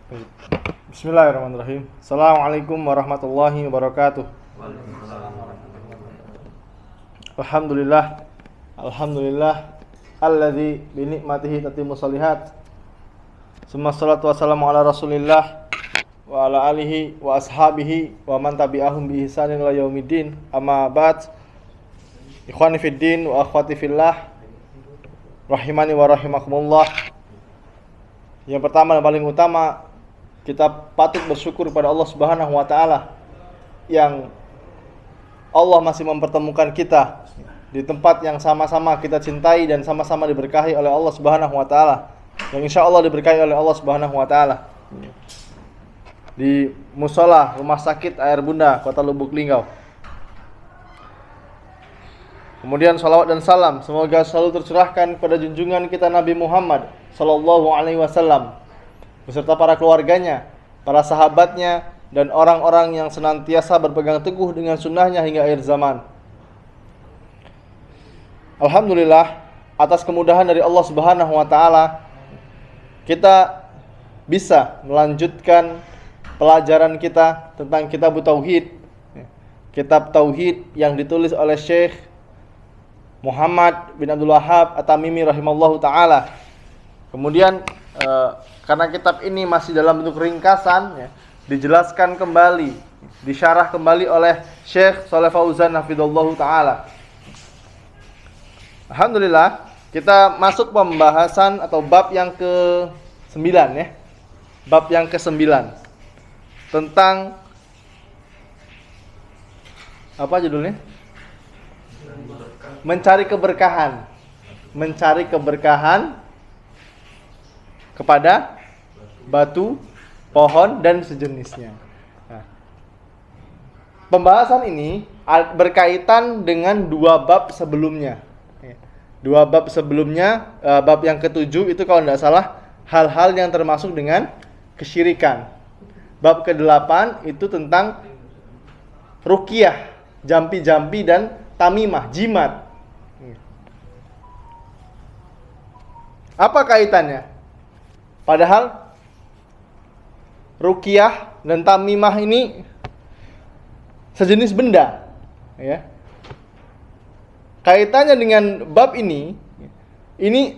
Baik. Bismillahirrahmanirrahim. Assalamualaikum warahmatullahi wabarakatuh. Alhamdulillah. Alhamdulillah alladzi bi ni'matihi tatimmu shalihat. Summa shalatu wassalamu ala Rasulillah wa ala alihi wa ashabihi wa man tabi'ahum bi ihsanin ila yaumiddin. Amma ba'd. Ikhwani fid din wa akhwati fillah. Rahimani wa rahimakumullah. Yang pertama dan paling utama, kita patut bersyukur kepada Allah Subhanahu wa taala yang Allah masih mempertemukan kita di tempat yang sama-sama kita cintai dan sama-sama diberkahi oleh Allah Subhanahu wa taala. Yang insyaallah diberkahi oleh Allah Subhanahu wa taala. Di Mushola Rumah Sakit Air Bunda, Kota Lubuk Linggau. Kemudian salawat dan salam semoga selalu tercurahkan kepada junjungan kita Nabi Muhammad sallallahu alaihi wasallam beserta para keluarganya, para sahabatnya, dan orang-orang yang senantiasa berpegang teguh dengan sunnahnya hingga akhir zaman. Alhamdulillah, atas kemudahan dari Allah Subhanahu wa ta'ala, kita bisa melanjutkan pelajaran kita tentang kitab Tauhid. Kitab Tauhid yang ditulis oleh Syekh Muhammad bin Abdul Wahhab At-Tamimi rahimallahu ta'ala. Kemudian karena kitab ini masih dalam bentuk ringkasan, ya, dijelaskan kembali, disyarah kembali oleh Syekh Shalih Fauzan hafizallahu taala. Alhamdulillah, kita masuk pembahasan atau bab yang ke-9 ya. Bab yang ke-9 tentang apa judulnya? Mencari keberkahan. Mencari keberkahan kepada batu, pohon, dan sejenisnya. Nah, pembahasan ini berkaitan dengan dua bab sebelumnya. Dua bab sebelumnya, bab yang ke-7 itu kalau tidak salah, hal-hal yang termasuk dengan kesyirikan. Bab ke-8 itu tentang ruqyah, jampi-jampi dan tamimah, jimat. Apa kaitannya? Padahal ruqyah dan tamimah ini sejenis benda, ya. Kaitannya dengan bab ini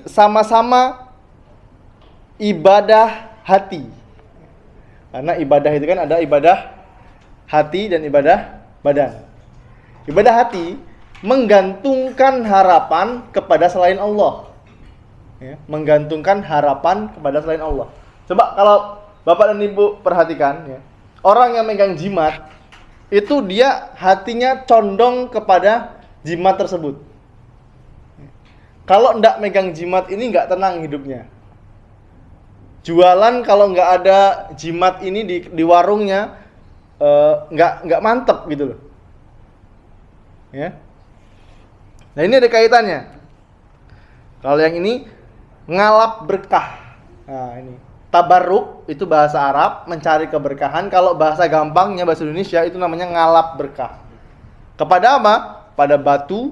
sama-sama ibadah hati. Karena ibadah itu kan ada ibadah hati dan ibadah badan. Ibadah hati menggantungkan harapan kepada selain Allah. Ya, menggantungkan harapan kepada selain Allah. Coba kalau Bapak dan Ibu perhatikan, ya, orang yang megang jimat itu dia hatinya condong kepada jimat tersebut. Kalau enggak megang jimat ini enggak tenang hidupnya. Jualan kalau enggak ada jimat ini di warungnya enggak mantep gitu loh. Ya. Nah, ini ada kaitannya. Kalau yang ini ngalap berkah. Nah, ini tabarruk itu bahasa Arab, mencari keberkahan. Kalau bahasa gampangnya bahasa Indonesia itu namanya ngalap berkah. Kepada apa? Pada batu,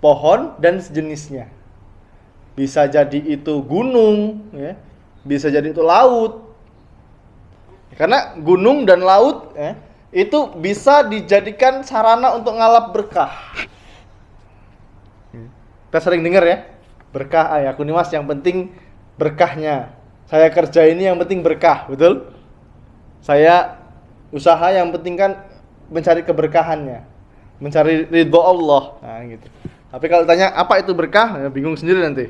pohon, dan sejenisnya. Bisa jadi itu gunung, ya. Bisa jadi itu laut. Karena gunung dan laut, ya, itu bisa dijadikan sarana untuk ngalap berkah. Kita sering dengar ya, berkah aku nih mas, yang penting berkahnya. Saya kerja ini yang penting berkah, betul? Saya usaha yang penting kan mencari keberkahannya, mencari ridho Allah. Nah, gitu. Tapi kalau tanya apa itu berkah, ya bingung sendiri nanti.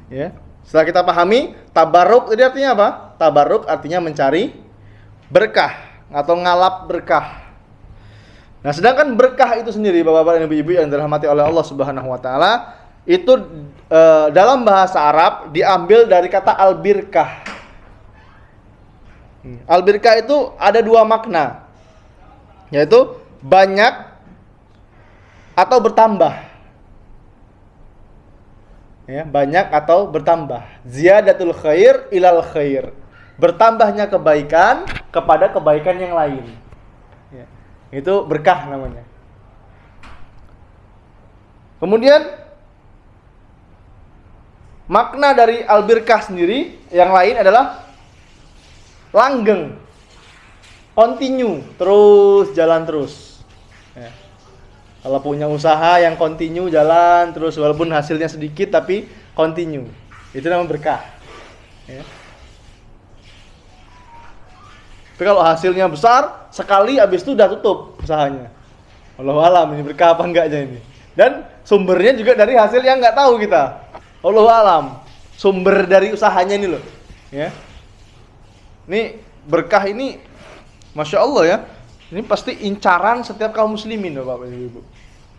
Ya. Setelah kita pahami, tabarruk tadi artinya apa? Tabarruk artinya mencari berkah atau ngalap berkah. Nah, sedangkan berkah itu sendiri, Bapak-bapak dan Ibu-ibu yang dirahmati oleh Allah Subhanahu wa taala, itu dalam bahasa Arab diambil dari kata al-birkah. Al-birkah itu ada dua makna, yaitu banyak atau bertambah. Ya, banyak atau bertambah. Ziyadatul khair ilal khair. Bertambahnya kebaikan kepada kebaikan yang lain. Ya, itu berkah namanya. Kemudian makna dari al-birkah sendiri yang lain adalah langgeng, continue, terus jalan terus. Ya. Kalau punya usaha yang continue jalan terus walaupun hasilnya sedikit tapi continue, itu namanya berkah. Ya. Tapi kalau hasilnya besar sekali habis itu udah tutup usahanya. Wallahu alam ini berkah apa enggaknya ini. Dan sumbernya juga dari hasil yang nggak tahu kita. Wallahu alam. Sumber dari usahanya ini loh. Ya. Ini berkah ini Masya Allah ya. Ini pasti incaran setiap kaum muslimin loh Bapak Ibu.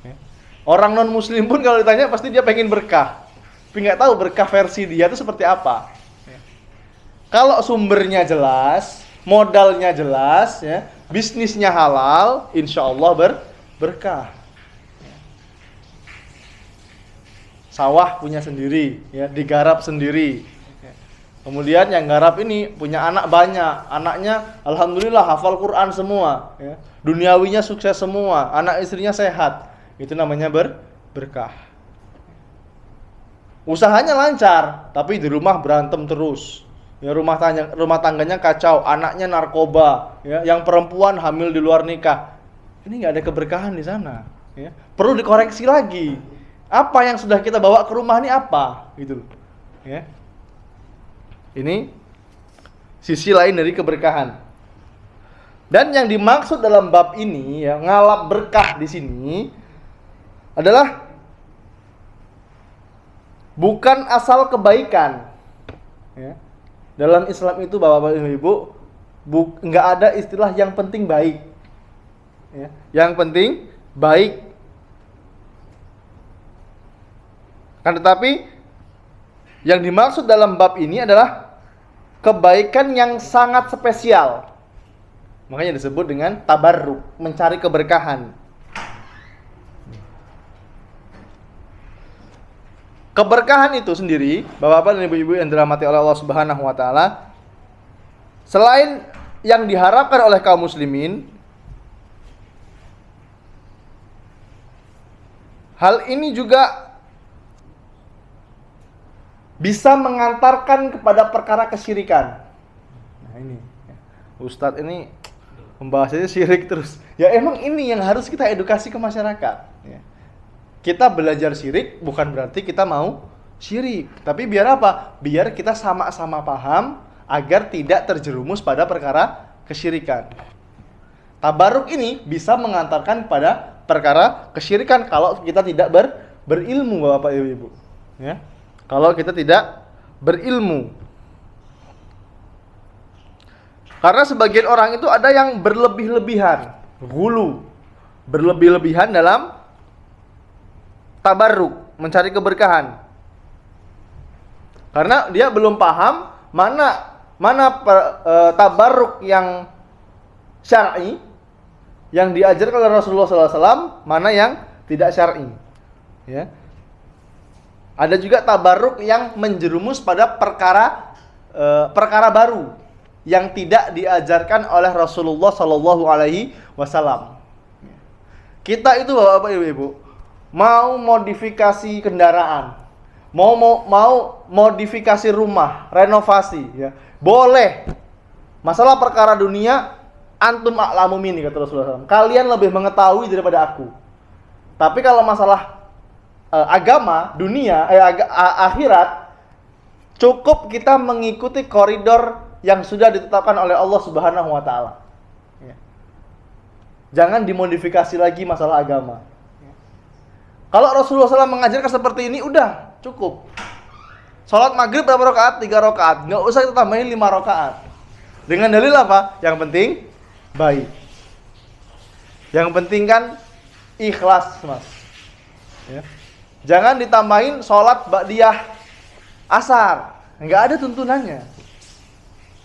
Ya. Orang non muslim pun kalau ditanya pasti dia pengen berkah. Tapi nggak tahu berkah versi dia itu seperti apa. Ya. Kalau sumbernya jelas, modalnya jelas, ya, bisnisnya halal, insya Allah berkah. Ya. Sawah punya sendiri, ya, digarap sendiri. Kemudian yang garap ini punya anak banyak, anaknya alhamdulillah hafal Quran semua, ya. Duniawinya sukses semua, anak istrinya sehat, itu namanya berkah. Usahanya lancar, tapi di rumah berantem terus, ya, rumah tangganya kacau, anaknya narkoba, ya, yang perempuan hamil di luar nikah, ini nggak ada keberkahan di sana, ya. Perlu dikoreksi lagi, apa yang sudah kita bawa ke rumah ini apa, gitu, ya. Ini sisi lain dari keberkahan. Dan yang dimaksud dalam bab ini, ya, ngalap berkah di sini adalah bukan asal kebaikan. Ya. Dalam Islam itu Bapak Ibu, nggak ada istilah yang penting baik. Ya. Yang penting baik. Kan tetapi yang dimaksud dalam bab ini adalah kebaikan yang sangat spesial. Makanya disebut dengan tabarruk, mencari keberkahan. Keberkahan itu sendiri, Bapak-bapak dan Ibu-ibu yang dirahmati oleh Allah Subhanahu wa taala, selain yang diharapkan oleh kaum muslimin, hal ini juga bisa mengantarkan kepada perkara kesyirikan. Nah ini, Ustadz ini pembahasannya syirik terus. Ya emang ini yang harus kita edukasi ke masyarakat. Ya. Kita belajar syirik bukan berarti kita mau syirik. Tapi biar apa? Biar kita sama-sama paham agar tidak terjerumus pada perkara kesyirikan. Tabarruk ini bisa mengantarkan pada perkara kesyirikan kalau kita tidak berilmu Bapak Ibu. Ya. Kalau kita tidak berilmu. Karena sebagian orang itu ada yang berlebih-lebihan, ghulu, berlebih-lebihan dalam tabarruk, mencari keberkahan. Karena dia belum paham mana tabarruk yang syar'i, yang diajarkan oleh Rasulullah SAW, mana yang tidak syar'i. Ya. Ada juga tabarruk yang menjerumus pada perkara baru yang tidak diajarkan oleh Rasulullah Sallallahu Alaihi Wasallam. Kita itu Bapak Ibu mau modifikasi kendaraan, mau modifikasi rumah, renovasi, ya boleh. Masalah perkara dunia, antum a'lamu minni kata Rasulullah SAW. Kalian lebih mengetahui daripada aku. Tapi kalau masalah agama, dunia, akhirat, cukup kita mengikuti koridor yang sudah ditetapkan oleh Allah Subhanahu wa taala. Ya. Jangan dimodifikasi lagi masalah agama. Ya. Kalau Rasulullah SAW mengajarkan seperti ini, udah cukup. Salat maghrib berapa rakaat? 3 rakaat. Nggak usah kita tambahin 5 rakaat. Dengan dalil apa? Yang penting baik. Yang penting kan ikhlas, Mas. Ya. Jangan ditambahin sholat ba'diyah asar, nggak ada tuntunannya.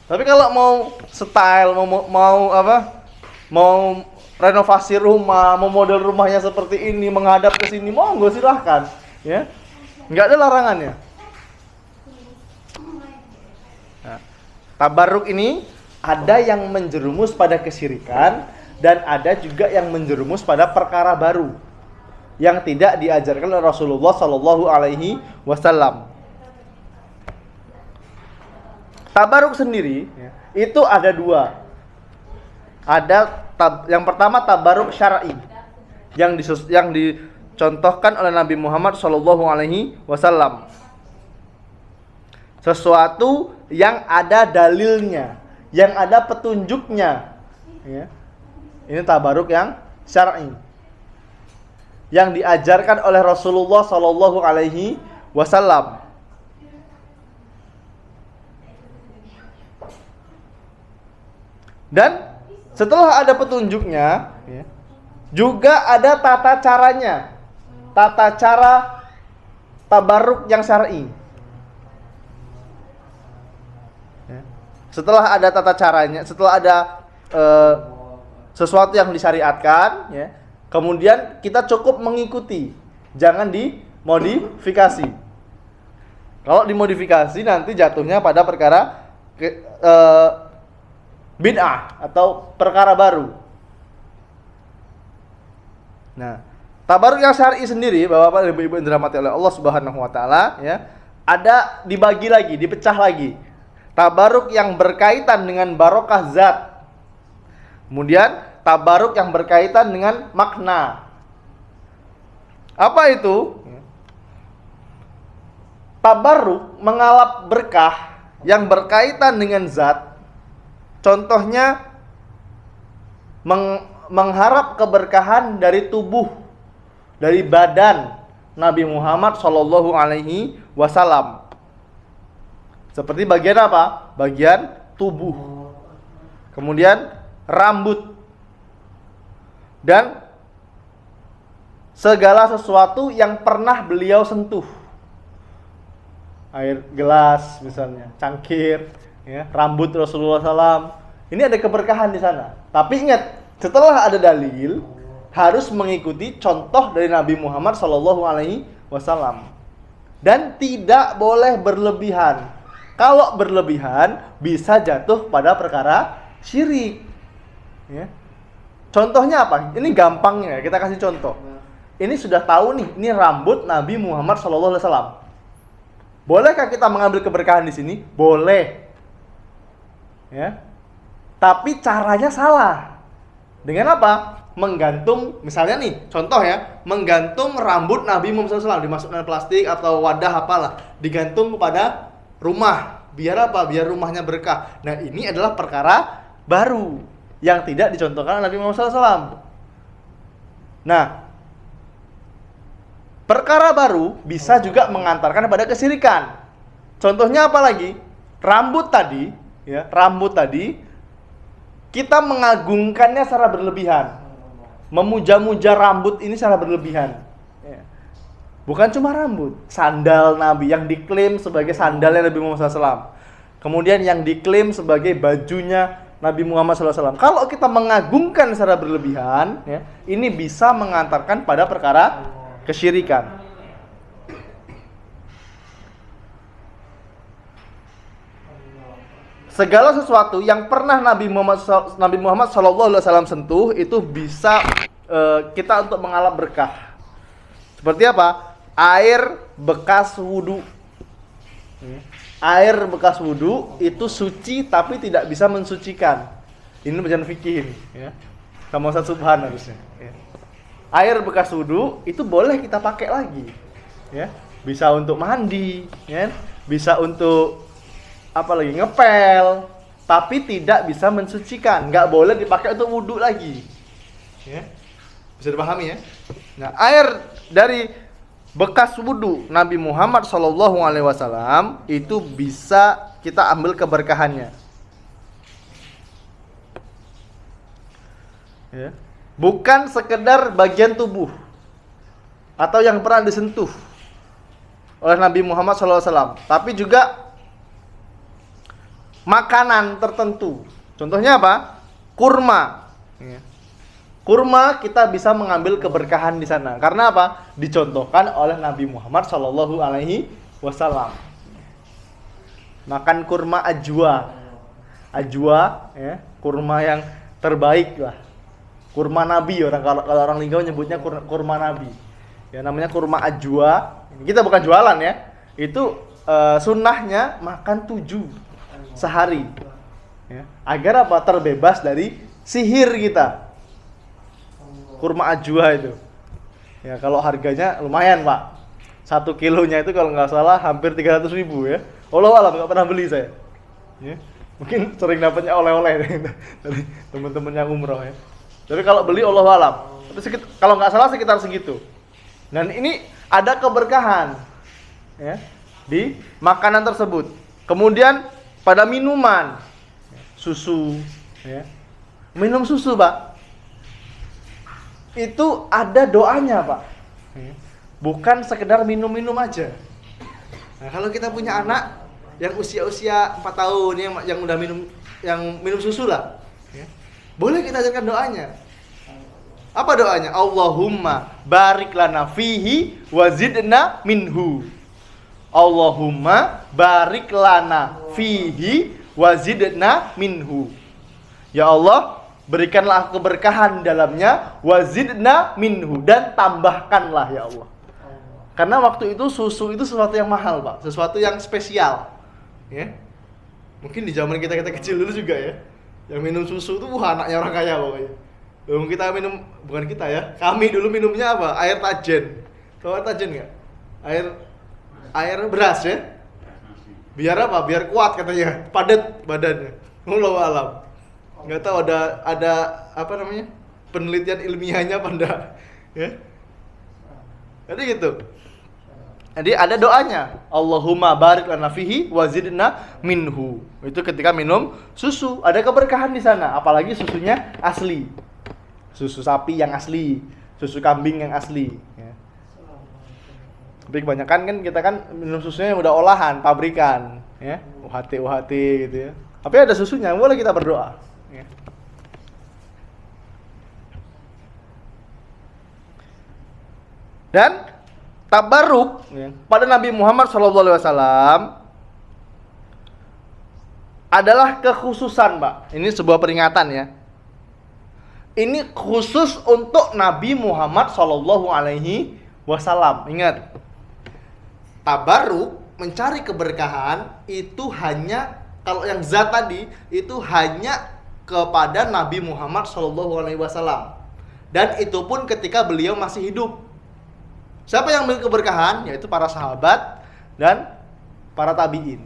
Tapi kalau mau style, mau renovasi rumah, mau model rumahnya seperti ini, menghadap ke sini, monggo silahkan, ya, nggak ada larangannya. Nah, tabarruk ini ada yang menjerumus pada kesyirikan dan ada juga yang menjerumus pada perkara baru yang tidak diajarkan oleh Rasulullah Sallallahu Alaihi Wasallam. Tabaruk sendiri ya, itu ada dua. Yang pertama tabaruk syar'i yang dicontohkan oleh Nabi Muhammad Shallallahu Alaihi Wasallam. Sesuatu yang ada dalilnya, yang ada petunjuknya. Ya. Ini tabaruk yang syar'i, yang diajarkan oleh Rasulullah Shallallahu Alaihi Wasallam. Dan setelah ada petunjuknya, ya, juga ada tata caranya, tata cara tabaruk yang syar'i. Ya. Setelah ada tata caranya, setelah ada sesuatu yang disyariatkan, ya, kemudian kita cukup mengikuti, jangan dimodifikasi. Kalau dimodifikasi nanti jatuhnya pada perkara bid'ah atau perkara baru. Nah, tabaruk yang syar'i sendiri, Bapak-bapak dan Ibu-ibu yang dirahmati oleh Allah Subhanahu wa taala, ya, ada dibagi lagi, dipecah lagi. Tabaruk yang berkaitan dengan barokah zat. Kemudian tabaruk yang berkaitan dengan makna. Apa itu? Tabaruk mengalap berkah yang berkaitan dengan zat. Contohnya mengharap keberkahan dari tubuh, dari badan Nabi Muhammad Shallallahu Alaihi Wasallam. Seperti bagian apa? Bagian tubuh. Kemudian rambut dan segala sesuatu yang pernah beliau sentuh. Air gelas misalnya, cangkir, ya, rambut Rasulullah SAW. Ini ada keberkahan di sana. Tapi ingat, setelah ada dalil, harus mengikuti contoh dari Nabi Muhammad SAW. Dan tidak boleh berlebihan. Kalau berlebihan, bisa jatuh pada perkara syirik. Ya. Contohnya apa? Ini gampangnya, kita kasih contoh. Ini sudah tahu nih, ini rambut Nabi Muhammad SAW. Bolehkah kita mengambil keberkahan di sini? Boleh. Ya. Tapi caranya salah. Dengan apa? Menggantung, misalnya nih, contoh ya, menggantung rambut Nabi Muhammad SAW, dimasukkan plastik atau wadah apalah, digantung kepada rumah. Biar apa? Biar rumahnya berkah. Nah, ini adalah perkara baru yang tidak dicontohkan oleh Nabi Muhammad SAW. Nah, perkara baru bisa juga mengantarkan kepada kesyirikan. Contohnya apa lagi? Rambut tadi, ya, rambut tadi kita mengagungkannya secara berlebihan. Memuja-muja rambut ini secara berlebihan. Ya. Bukan cuma rambut, sandal Nabi yang diklaim sebagai sandalnya Nabi Muhammad SAW. Kemudian yang diklaim sebagai bajunya Nabi Muhammad SAW. Kalau kita mengagungkan secara berlebihan, ya, ini bisa mengantarkan pada perkara kesyirikan. Segala sesuatu yang pernah Nabi Muhammad SAW sentuh itu bisa kita untuk mengalap berkah. Seperti apa? Air bekas wudu. Air bekas wudu itu suci tapi tidak bisa mensucikan. Ini bacaan fikih ini, ya. Sama Ustaz Subhan harusnya. Ya. Air bekas wudu itu boleh kita pakai lagi, ya. Bisa untuk mandi, ya. Bisa untuk apa lagi, ngepel, tapi tidak bisa mensucikan. Nggak boleh dipakai untuk wudu lagi, ya. Bisa dipahami ya. Nah, air dari bekas wudu Nabi Muhammad SAW itu bisa kita ambil keberkahannya, ya. Bukan sekedar bagian tubuh atau yang pernah disentuh oleh Nabi Muhammad SAW, tapi juga makanan tertentu. Contohnya apa? Kurma. Kurma kita bisa mengambil keberkahan di sana. Karena apa? Dicontohkan oleh Nabi Muhammad SAW. Makan kurma ajwa. Ajwa, ya, kurma yang terbaik lah. Kurma Nabi, kalau orang Linggau nyebutnya kurma Nabi. Ya, namanya kurma ajwa. Kita bukan jualan ya. Itu sunnahnya makan 7 sehari. Ya. Agar apa? Terbebas dari sihir kita. Kurma ajwa itu. Ya, kalau harganya lumayan, Pak. 1 kilonya itu kalau nggak salah hampir 300.000 ya. Wallahu alam, nggak pernah beli saya. Ya. Mungkin sering dapatnya oleh-oleh dari teman-teman yang umroh ya. Tapi kalau beli wallahu alam. Tapi kalau nggak salah sekitar segitu. Dan ini ada keberkahan ya di makanan tersebut. Kemudian pada minuman, susu ya. Minum susu, Pak. Itu ada doanya, Pak. Bukan sekedar minum-minum aja. Nah, kalau kita punya anak yang usia-usia 4 tahun yang udah minum susu lah, ya, boleh kita ajarkan doanya. Apa doanya? Allahumma barik lana fihi wa zidna minhu. Allahumma barik lana fihi wa zidna minhu. Ya Allah, berikanlah keberkahan dalamnya, wazidna minhu, dan tambahkanlah ya Allah. Karena waktu itu susu itu sesuatu yang mahal, Pak, sesuatu yang spesial. Ya. Mungkin di zaman kita kecil dulu juga ya. Yang minum susu itu anaknya orang kaya pokoknya. Kita minum, bukan kita ya. Kami dulu minumnya apa? Air tajen. Tahu air tajen enggak? Air beras ya. Biar apa? Biar kuat katanya, padat badannya. Wallahu alam. Nggak tahu ada apa namanya penelitian ilmiahnya apa enggak ya. Jadi gitu. Jadi ada doanya, Allahumma barik lana fihi wa zidna minhu. Itu ketika minum susu, ada keberkahan di sana, apalagi susunya asli. Susu sapi yang asli, susu kambing yang asli ya. Tapi kebanyakan kan kita kan minum susunya yang udah olahan, pabrikan ya, UHT gitu ya. Tapi ada susunya, boleh kita berdoa. Ya. Dan tabarruk ya, pada Nabi Muhammad SAW adalah kekhususan, Pak. Ini sebuah peringatan ya. Ini khusus untuk Nabi Muhammad SAW. Ingat, tabarruk mencari keberkahan itu hanya, kalau yang zat tadi itu hanya kepada Nabi Muhammad SAW, dan itu pun ketika beliau masih hidup. Siapa yang memiliki keberkahan? Yaitu para sahabat dan para tabi'in,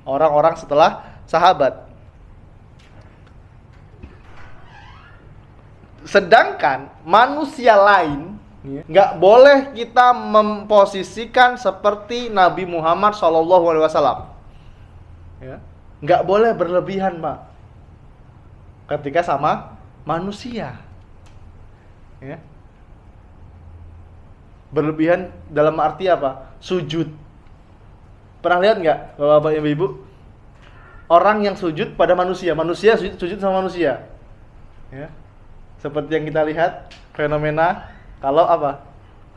orang-orang setelah sahabat. Sedangkan manusia lain nggak boleh kita memposisikan seperti Nabi Muhammad SAW. Ya, nggak boleh berlebihan, Pak, ketika sama manusia. Ya. Berlebihan dalam arti apa? Sujud. Pernah lihat nggak, Bapak Ibu Ibu? Orang yang sujud pada manusia sujud sama manusia. Ya. Seperti yang kita lihat fenomena kalau apa?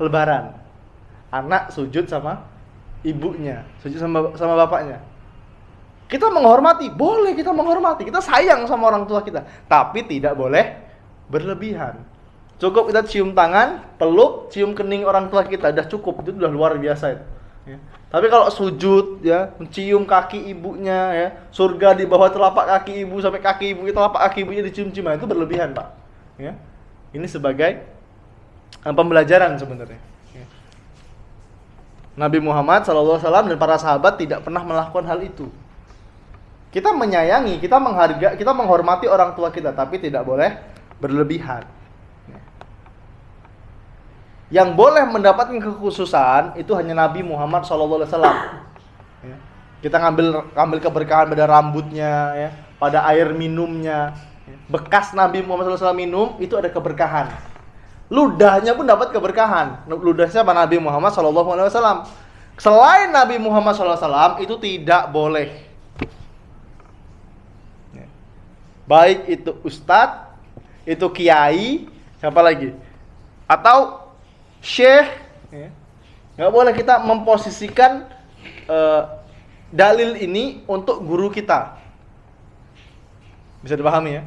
Lebaran. Anak sujud sama ibunya, sujud sama bapaknya. Kita menghormati, boleh kita menghormati, kita sayang sama orang tua kita, tapi tidak boleh berlebihan. Cukup kita cium tangan, peluk, cium kening orang tua kita, udah cukup, itu udah luar biasa itu. Ya. Tapi kalau sujud, ya, mencium kaki ibunya, ya, surga di bawah telapak kaki ibu sampai kaki ibu, telapak kaki ibunya dicium-cium, itu berlebihan, Pak. Ya. Ini sebagai pembelajaran sebenarnya. Ya. Nabi Muhammad SAW dan para sahabat tidak pernah melakukan hal itu. Kita menyayangi, kita menghargai, kita menghormati orang tua kita, tapi tidak boleh berlebihan. Yang boleh mendapatkan kekhususan itu hanya Nabi Muhammad SAW. Ya. Kita ngambil keberkahan pada rambutnya, ya, pada air minumnya. Ya. Bekas Nabi Muhammad SAW minum itu ada keberkahan. Ludahnya pun dapat keberkahan. Ludah siapa? Nabi Muhammad SAW. Selain Nabi Muhammad SAW itu tidak boleh. Ya. Baik itu ustadz, itu kiai, siapa lagi? Atau syekh, ya. Nggak boleh kita memposisikan dalil ini untuk guru kita. Bisa dipahami ya?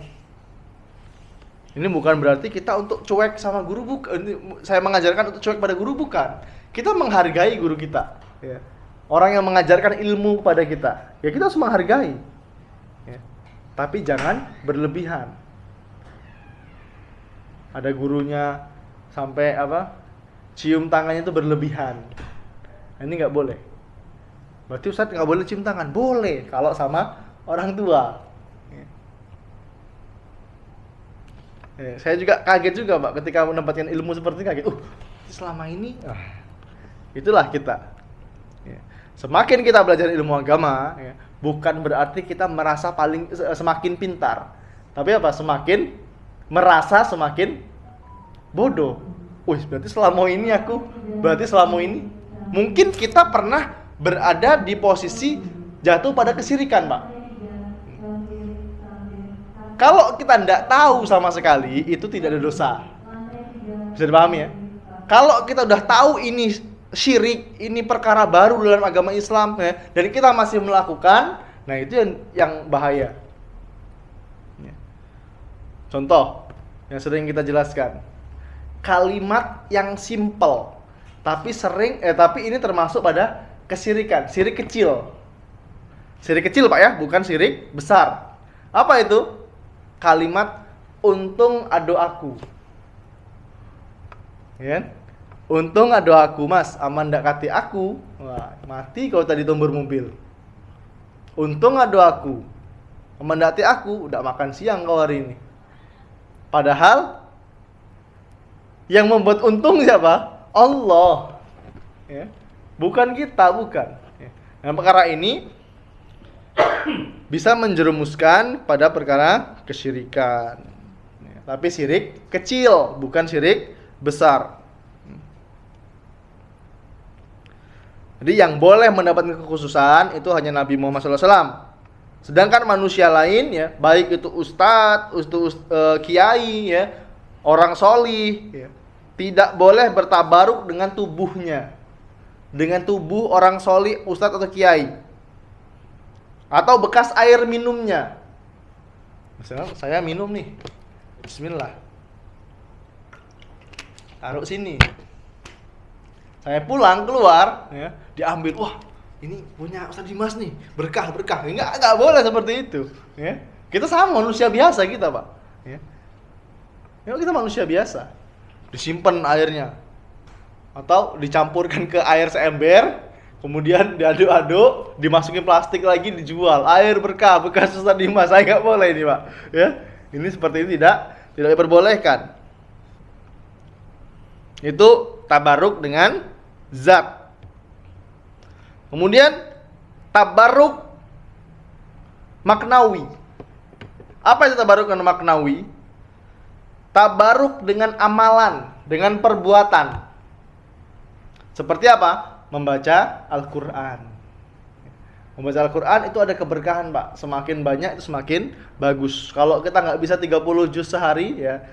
Ini bukan berarti kita untuk cuek sama guru, bukan. Saya mengajarkan untuk cuek pada guru, bukan. Kita menghargai guru kita. Ya. Orang yang mengajarkan ilmu pada kita, ya kita harus menghargai. tapi jangan berlebihan. Ada gurunya sampai cium tangannya itu berlebihan. Ini nggak boleh. Berarti Ustadz nggak boleh cium tangan? Boleh kalau sama orang tua. Saya juga kaget juga Pak ketika mendapatkan ilmu seperti kaget. Selama ini itulah kita. Semakin kita belajar ilmu agama, bukan berarti kita merasa semakin pintar, tapi semakin merasa semakin bodoh. Berarti selama ini mungkin kita pernah berada di posisi jatuh pada kesirikan, Pak. Kalau kita tidak tahu sama sekali, itu tidak ada dosa. Bisa dipahami ya? Kalau kita udah tahu ini syirik, ini perkara baru dalam agama Islam, dan kita masih melakukan, nah itu yang bahaya. Contoh yang sering kita jelaskan, kalimat yang simple, tapi ini termasuk pada kesyirikan, syirik kecil. Syirik kecil Pak ya, bukan syirik besar. Apa itu? Kalimat untung ado aku. Ya? Untung ado aku Mas, aman ndak kati aku. Wah, mati kau tadi tombor mobil. Untung ado aku. Aman ndak kati aku, udah makan siang kau hari ini. Padahal yang membuat untung siapa? Allah. Ya? Bukan kita, bukan. Nah, perkara ini bisa menjerumuskan pada perkara kesyirikan. Tapi syirik kecil, bukan syirik besar. Jadi yang boleh mendapatkan kekhususan itu hanya Nabi Muhammad SAW. Sedangkan manusia lain ya, baik itu ustadz, kiai ya, orang solih ya, tidak boleh bertabaruk dengan tubuhnya, dengan tubuh orang solih, ustadz atau kiai, atau bekas air minumnya. Misalnya saya minum nih, bismillah, taruh sini, saya pulang keluar ya, diambil, wah ini punya Ustaz Dimas nih, berkah. Enggak boleh seperti itu ya. Kita sama manusia biasa kita Pak ya. Kita manusia biasa, disimpan airnya atau dicampurkan ke air seember, kemudian diaduk-aduk, dimasukin plastik lagi, dijual. Air berkah bekas Ustaz Dimas. Saya nggak boleh ini Pak ya. Ini seperti ini tidak diperbolehkan. Itu tabaruk dengan zat. Kemudian tabaruk maknawi. Apa itu tabaruk maknawi? Tabaruk dengan amalan, dengan perbuatan. Seperti apa? Membaca Al-Quran. Membaca Al-Quran itu ada keberkahan Pak. Semakin banyak itu semakin bagus. Kalau kita nggak bisa 30 juz sehari ya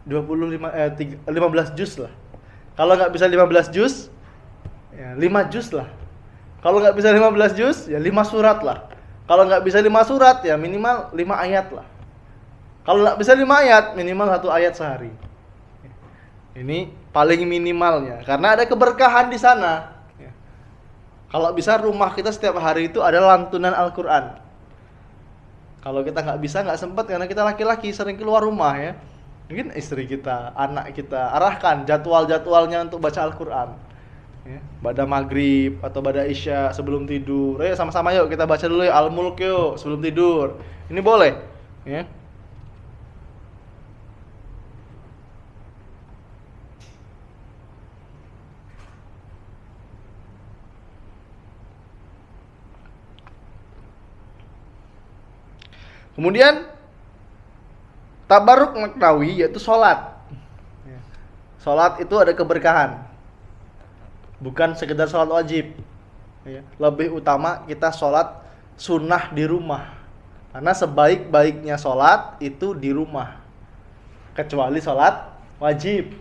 15 juz lah. Kalau nggak bisa 15 juz ya 5 juz lah. Kalau nggak bisa 15 juz ya 5 surat lah. Kalau nggak bisa 5 surat ya minimal 5 ayat lah. Kalau nggak bisa 5 ayat minimal 1 ayat sehari. Ini paling minimalnya karena ada keberkahan di sana. Kalau bisa rumah kita setiap hari itu ada lantunan Al-Quran. Kalau kita nggak bisa, nggak sempat karena kita laki-laki sering keluar rumah ya. Mungkin istri kita, anak kita arahkan jadwal-jadwalnya untuk baca Al-Quran ya, pada maghrib atau pada isya sebelum tidur. Sama-sama yuk kita baca dulu ya Al-Mulk yuk sebelum tidur. Ini boleh ya. Kemudian tabaruk maknawi yaitu sholat. Sholat itu ada keberkahan, bukan sekedar sholat wajib. Lebih utama kita sholat sunnah di rumah, karena sebaik-baiknya sholat itu di rumah, kecuali sholat wajib.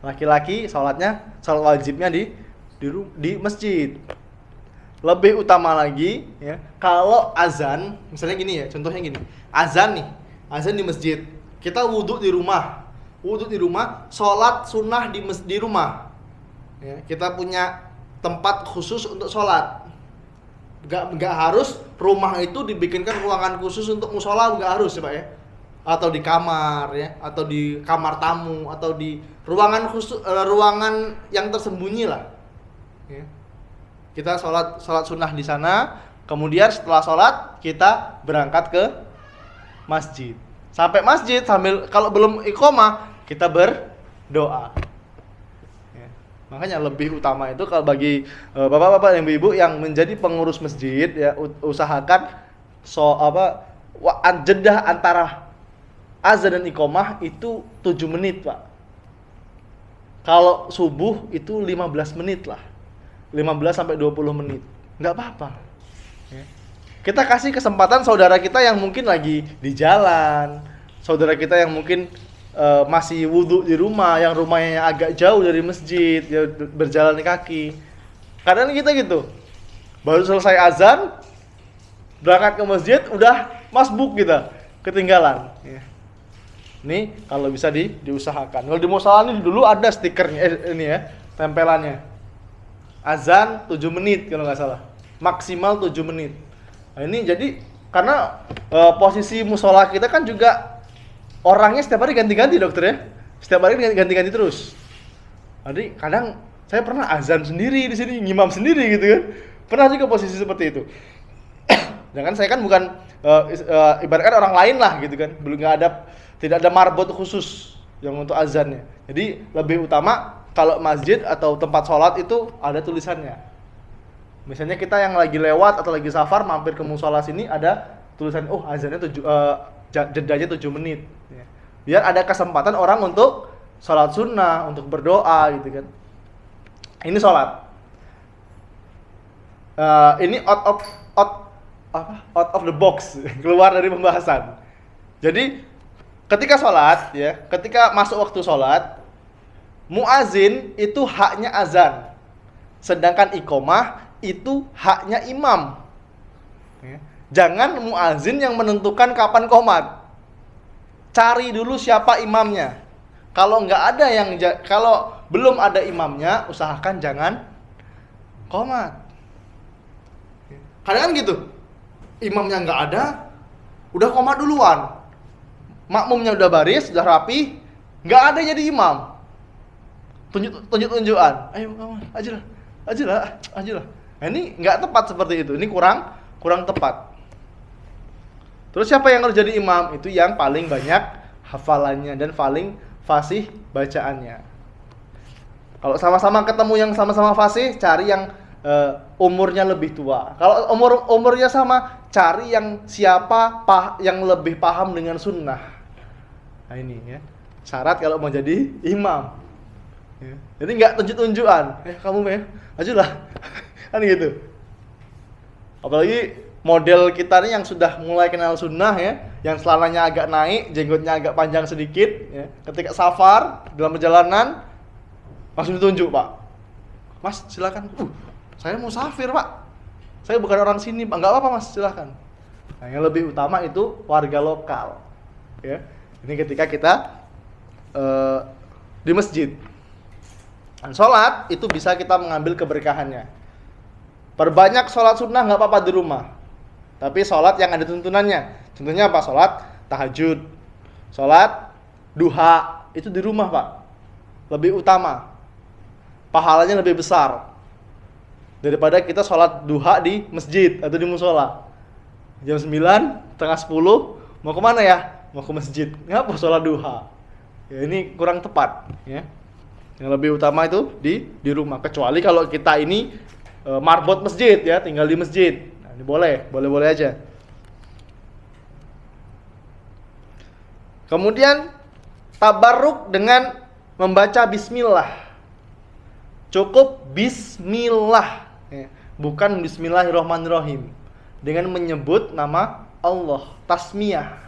Laki-laki sholat wajibnya di masjid. Lebih utama lagi ya, kalau azan, misalnya gini ya, contohnya gini. Azan di masjid. Kita wudhu di rumah. Sholat sunnah di rumah. Ya, kita punya tempat khusus untuk sholat. Nggak harus rumah itu dibikinkan ruangan khusus untuk musola, nggak harus ya Pak ya. Atau di kamar ya, atau di kamar tamu, atau di ruangan khusus, ruangan yang tersembunyi lah. Ya. Kita sholat sunnah di sana, kemudian setelah sholat kita berangkat ke masjid. Sampai masjid sambil kalau belum iqomah kita berdoa. Makanya lebih utama itu kalau bagi bapak-bapak dan ibu-ibu yang menjadi pengurus masjid ya, usahakan jeda antara azan dan iqomah itu 7 menit, Pak. Kalau subuh itu 15 menit lah. 15 sampai 20 menit. Enggak apa-apa. Ya. Kita kasih kesempatan saudara kita yang mungkin lagi di jalan, saudara kita yang mungkin masih wudhu di rumah, yang rumahnya agak jauh dari masjid, ya, berjalan kaki. Kadang kita gitu, baru selesai azan, berangkat ke masjid, udah masbuk kita, ketinggalan. Ya. Ini kalau bisa diusahakan. Kalau di musola ini dulu ada stikernya, ini ya, tempelannya. Azan 7 menit kalau nggak salah, maksimal 7 menit. Nah ini jadi karena posisi musola kita kan juga orangnya setiap hari ganti-ganti dokter ya, setiap hari ganti-ganti terus. Jadi kadang saya pernah azan sendiri di sini, ngimam sendiri gitu kan, pernah juga posisi seperti itu. Jangan saya kan bukan ibaratkan orang lain lah gitu kan, tidak ada marbot khusus yang untuk azannya. Jadi lebih utama kalau masjid atau tempat sholat itu ada tulisannya. Misalnya kita yang lagi lewat atau lagi safar mampir ke musola sini ada tulisan, oh azannya jedanya 7 menit. Biar ada kesempatan orang untuk sholat sunnah, untuk berdoa gitu kan. Ini sholat. Ini out of the box, keluar dari pembahasan. Jadi ketika sholat ya, ketika masuk waktu sholat, muazin itu haknya azan, sedangkan iqomah itu haknya imam. Jangan muazin yang menentukan kapan qomat. Cari dulu siapa imamnya. Kalau belum ada imamnya, usahakan jangan qomat. Kadang kan gitu, imamnya nggak ada, udah qomat duluan. Makmumnya udah baris, udah rapi, nggak ada jadi imam. Tunjuk-tunjukan, ayo ajulah. Nah, ini nggak tepat seperti itu. Ini kurang tepat. Terus siapa yang harus jadi imam? Itu yang paling banyak hafalannya dan paling fasih bacaannya. Kalau sama-sama ketemu yang sama-sama fasih, cari yang umurnya lebih tua. Kalau umurnya sama, cari yang yang lebih paham dengan sunnah. Nah ini ya, syarat kalau mau jadi imam. Ya. Jadi nggak tunjuk-tunjukan. Kamu ajulah. Kan gitu. Apalagi model kita nih yang sudah mulai kenal sunnah ya, yang celananya agak naik, jenggotnya agak panjang sedikit ya. Ketika safar dalam perjalanan langsung ditunjuk, Pak. Mas, silakan. Saya mau safir, Pak. Saya bukan orang sini, Pak. Enggak apa-apa, Mas, silakan. Nah, yang lebih utama itu warga lokal. Ya. Ini ketika kita di masjid. Dan sholat itu bisa kita mengambil keberkahannya. Perbanyak sholat sunnah nggak apa-apa di rumah. Tapi sholat yang ada tuntunannya. Contohnya apa? Sholat tahajud, sholat duha, itu di rumah, Pak. Lebih utama. Pahalanya lebih besar daripada kita sholat duha di masjid atau di musola. Jam 9, setengah 10, mau kemana ya? Mau ke masjid. Ngapa sholat duha? Ya, ini kurang tepat. Ya. Yang lebih utama itu di rumah. Kecuali kalau kita ini marbot masjid ya, tinggal di masjid. Nah, ini boleh aja. Kemudian tabarruk dengan membaca bismillah. Cukup bismillah, ya. Bukan bismillahirrahmanirrahim. Dengan menyebut nama Allah, tasmiyah.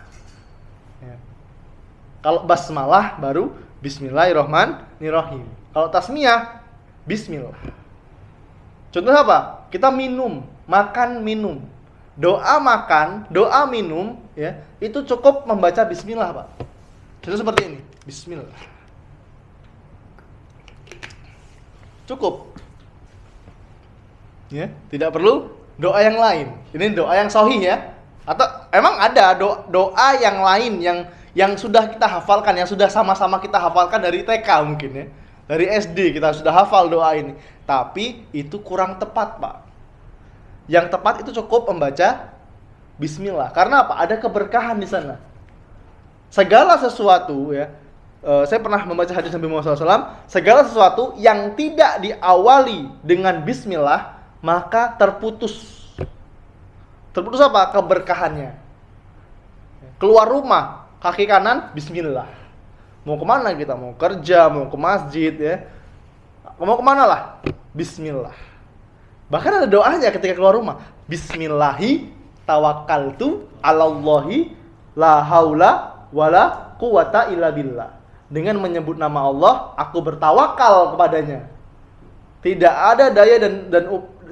Ya. Kalau basmalah baru bismillahirrahmanirrahim. Kalau tasmiyah, bismillah. Contohnya apa? Kita makan minum. Doa makan, doa minum, ya, itu cukup membaca bismillah, Pak. Contoh seperti ini, bismillah. Cukup. Ya, tidak perlu doa yang lain. Ini doa yang sahih ya. Atau emang ada doa yang lain yang sudah kita hafalkan, yang sudah sama-sama kita hafalkan dari TK mungkin ya. Dari SD kita sudah hafal doa ini. Tapi itu kurang tepat, Pak. Yang tepat itu cukup membaca bismillah. Karena apa? Ada keberkahan di sana. Segala sesuatu ya. Saya pernah membaca hadis Nabi Muhammad SAW. Segala sesuatu yang tidak diawali dengan bismillah, maka terputus. Terputus apa? Keberkahannya. Keluar rumah, kaki kanan, bismillah. Mau kemana kita? Mau kerja, mau ke masjid ya. Mau kemana lah? Bismillah. Bahkan ada doanya ketika keluar rumah. Bismillahi tawakkaltu alallahi la haula wala quwata illa billah. Dengan menyebut nama Allah, aku bertawakal kepadanya. Tidak ada daya dan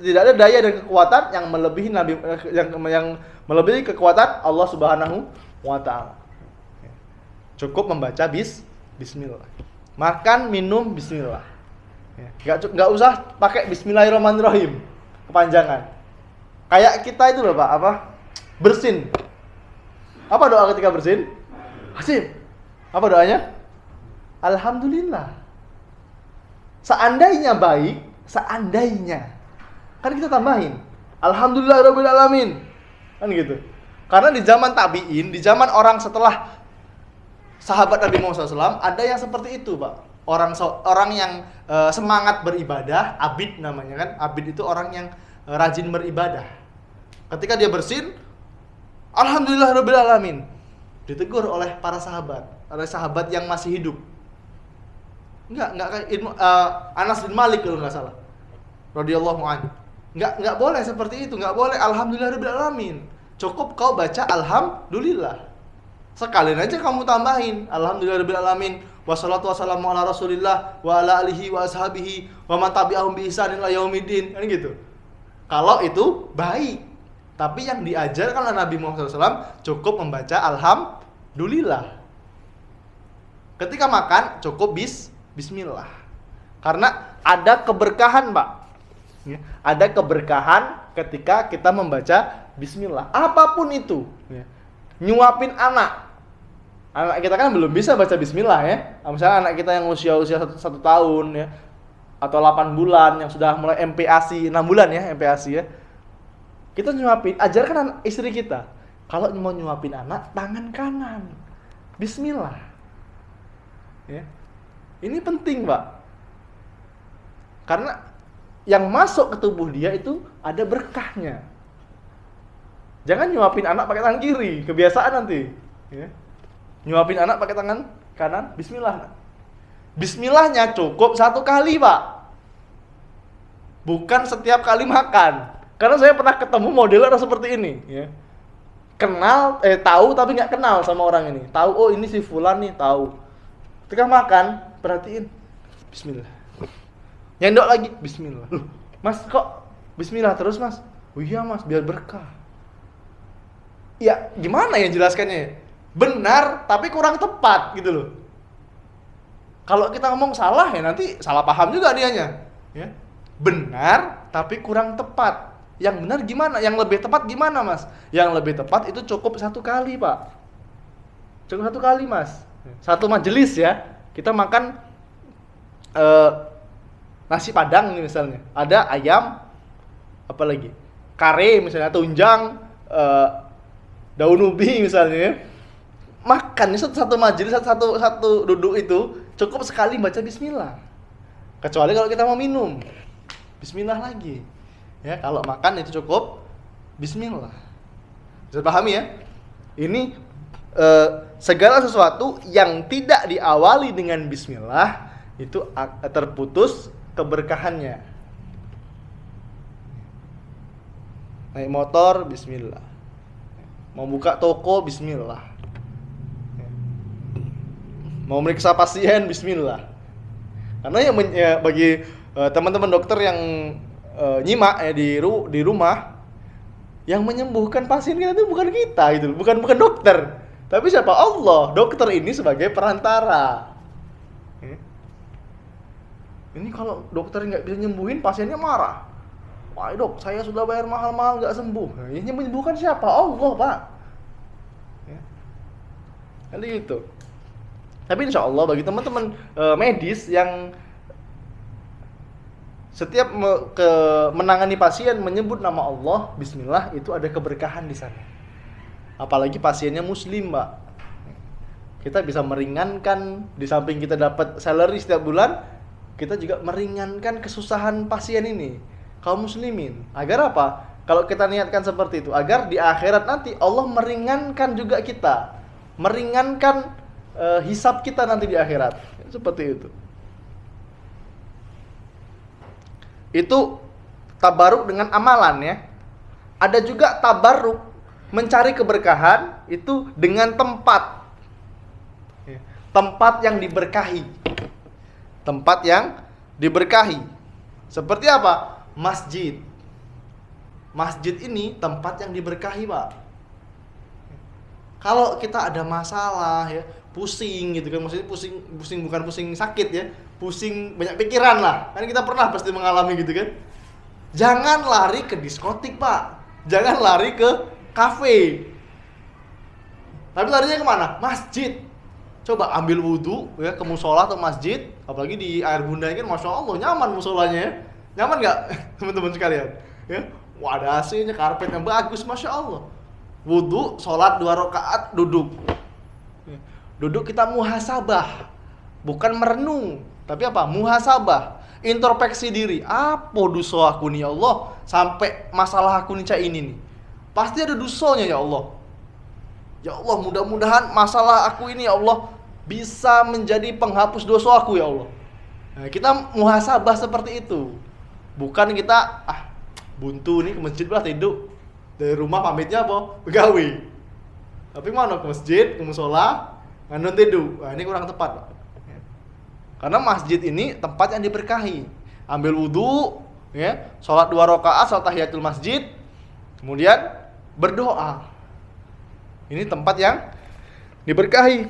tidak ada daya dan kekuatan yang melebihi yang melebihi kekuatan Allah Subhanahu wa taala. Cukup membaca bismillah. Makan, minum bismillah. Enggak usah pakai bismillahirrahmanirrahim. Kepanjangan. Kayak kita itu loh, Pak, bersin. Apa doa ketika bersin? Hasib. Apa doanya? Alhamdulillah. Seandainya baik, seandainya. Kan kita tambahin. Alhamdulillahirabbil alamin. Kan gitu. Karena di zaman tabi'in, di zaman orang setelah sahabat Nabi Muhammad SAW, ada yang seperti itu, Pak. Orang yang semangat beribadah, abid namanya kan. Abid itu orang yang rajin beribadah. Ketika dia bersin, Alhamdulillahirabbil alamin. Ditegur oleh para sahabat, oleh sahabat yang masih hidup. Enggak kayak Anas bin Malik kalau enggak salah. Radhiyallahu anhu. Enggak boleh seperti itu, enggak boleh alhamdulillahirabbil alamin. Cukup kau baca alhamdulillah. Sekalian aja kamu tambahin alhamdulillahirabbil alamin wassalatu wassalamu ala rasulillah wa ala alihi wa ashabihi wa man tabi'ahum bi ihsanin ila yaumiddin. Kan gitu. Kalau itu baik. Tapi yang diajarkan oleh Nabi Muhammad SAW cukup membaca alhamdulillah. Ketika makan cukup bismillah. Karena ada keberkahan, Pak. Ya, ada keberkahan ketika kita membaca bismillah. Apapun itu. Ya. Nyuapin anak kita kan belum bisa baca bismillah ya. Misalnya anak kita yang usia 1 tahun ya, atau 8 bulan yang sudah mulai MPASI 6 bulan ya, MPASI ya. Kita nyuapin, ajarkan anak istri kita. Kalau mau nyuapin anak, tangan kanan. Bismillah. Ya. Ini penting, Pak. Karena yang masuk ke tubuh dia itu ada berkahnya. Jangan nyuapin anak pakai tangan kiri, kebiasaan nanti. Ya. Nyuapin anak pakai tangan kanan, bismillah. Bismillahnya cukup 1 kali, Pak. Bukan setiap kali makan. Karena saya pernah ketemu modeler seperti ini. Ya. Tahu tapi nggak kenal sama orang ini. Tahu, oh ini si fulan nih, tahu. Ketika makan, perhatiin, bismillah. Nyendok lagi, bismillah. Loh, Mas kok bismillah terus, Mas? Oh iya, Mas, biar berkah. Ya, gimana ya jelaskannya? Benar, tapi kurang tepat gitu loh. Kalau kita ngomong salah ya nanti salah paham juga dianya. Ya. Benar, tapi kurang tepat. Yang benar gimana? Yang lebih tepat gimana, Mas? Yang lebih tepat itu cukup 1 kali, Pak. Cukup 1 kali, Mas. 1 majelis ya. Kita makan nasi padang nih misalnya. Ada ayam, apa lagi? Kare misalnya, tunjang, daun ubi misalnya ya. Makan ini satu majelis, satu duduk itu cukup sekali baca bismillah. Kecuali kalau kita mau minum, bismillah lagi. Ya, kalau makan itu cukup bismillah. Bisa pahami ya? Ini segala sesuatu yang tidak diawali dengan bismillah itu terputus keberkahannya. Naik motor, bismillah. Mau buka toko, bismillah. Mau meriksa pasien, bismillah. Karena bagi teman-teman dokter yang nyimak ya di rumah, yang menyembuhkan pasien kita itu bukan kita gitu, bukan dokter. Tapi siapa? Allah. Dokter ini sebagai perantara. Ini kalau dokter nggak bisa nyembuhin, pasiennya marah. Wah dok, saya sudah bayar mahal-mahal nggak sembuh. Nah, ini menyembuhkan siapa? Allah Pak. Ya. Kali itu. Tapi insya Allah bagi teman-teman medis yang setiap menangani pasien menyebut nama Allah, Bismillah, itu ada keberkahan di sana. Apalagi pasiennya Muslim, Mbak. Kita bisa meringankan, di samping kita dapat salary setiap bulan, kita juga meringankan kesusahan pasien ini, kaum muslimin. Agar apa? Kalau kita niatkan seperti itu, agar di akhirat nanti Allah meringankan juga kita, meringankan hisab kita nanti di akhirat. Seperti itu. Itu tabaruk dengan amalan ya. Ada juga tabaruk mencari keberkahan itu dengan tempat. Tempat yang diberkahi. Tempat yang diberkahi. Seperti apa? Masjid. Masjid ini tempat yang diberkahi, Pak. Kalau kita ada masalah ya, pusing gitu kan, maksudnya pusing bukan pusing sakit ya, pusing banyak pikiran lah. Kan kita pernah pasti mengalami gitu kan. Jangan lari ke diskotik, Pak. Jangan lari ke kafe. Tapi larinya kemana? Masjid. Coba ambil wudhu ya, ke musola atau masjid, apalagi di air bunda ini kan Masya Allah nyaman musolanya ya. Nyaman nggak teman-teman sekalian? Ya, wah ada AC-nya, karpet yang bagus, Masya Allah. Wudhu, sholat 2 rakaat, duduk. Duduk kita muhasabah, bukan merenung, tapi apa? Muhasabah, introspeksi diri. Apa dosa aku nih ya Allah, sampai masalah aku nih kayak ini nih. Pasti ada dosanya ya Allah. Ya Allah, mudah-mudahan masalah aku ini ya Allah bisa menjadi penghapus dosa aku ya Allah. Nah, kita muhasabah seperti itu. Bukan kita buntu nih ke masjid lah tidur. Dari rumah pamitnya apa? Begawe. Tapi mana ke masjid, ke musola, ngandun tidur. Nah, ini kurang tepat, Pak. Karena masjid ini tempat yang diberkahi. Ambil wudu, ya, sholat 2 rakaat, sholat tahiyatul masjid, kemudian berdoa. Ini tempat yang diberkahi.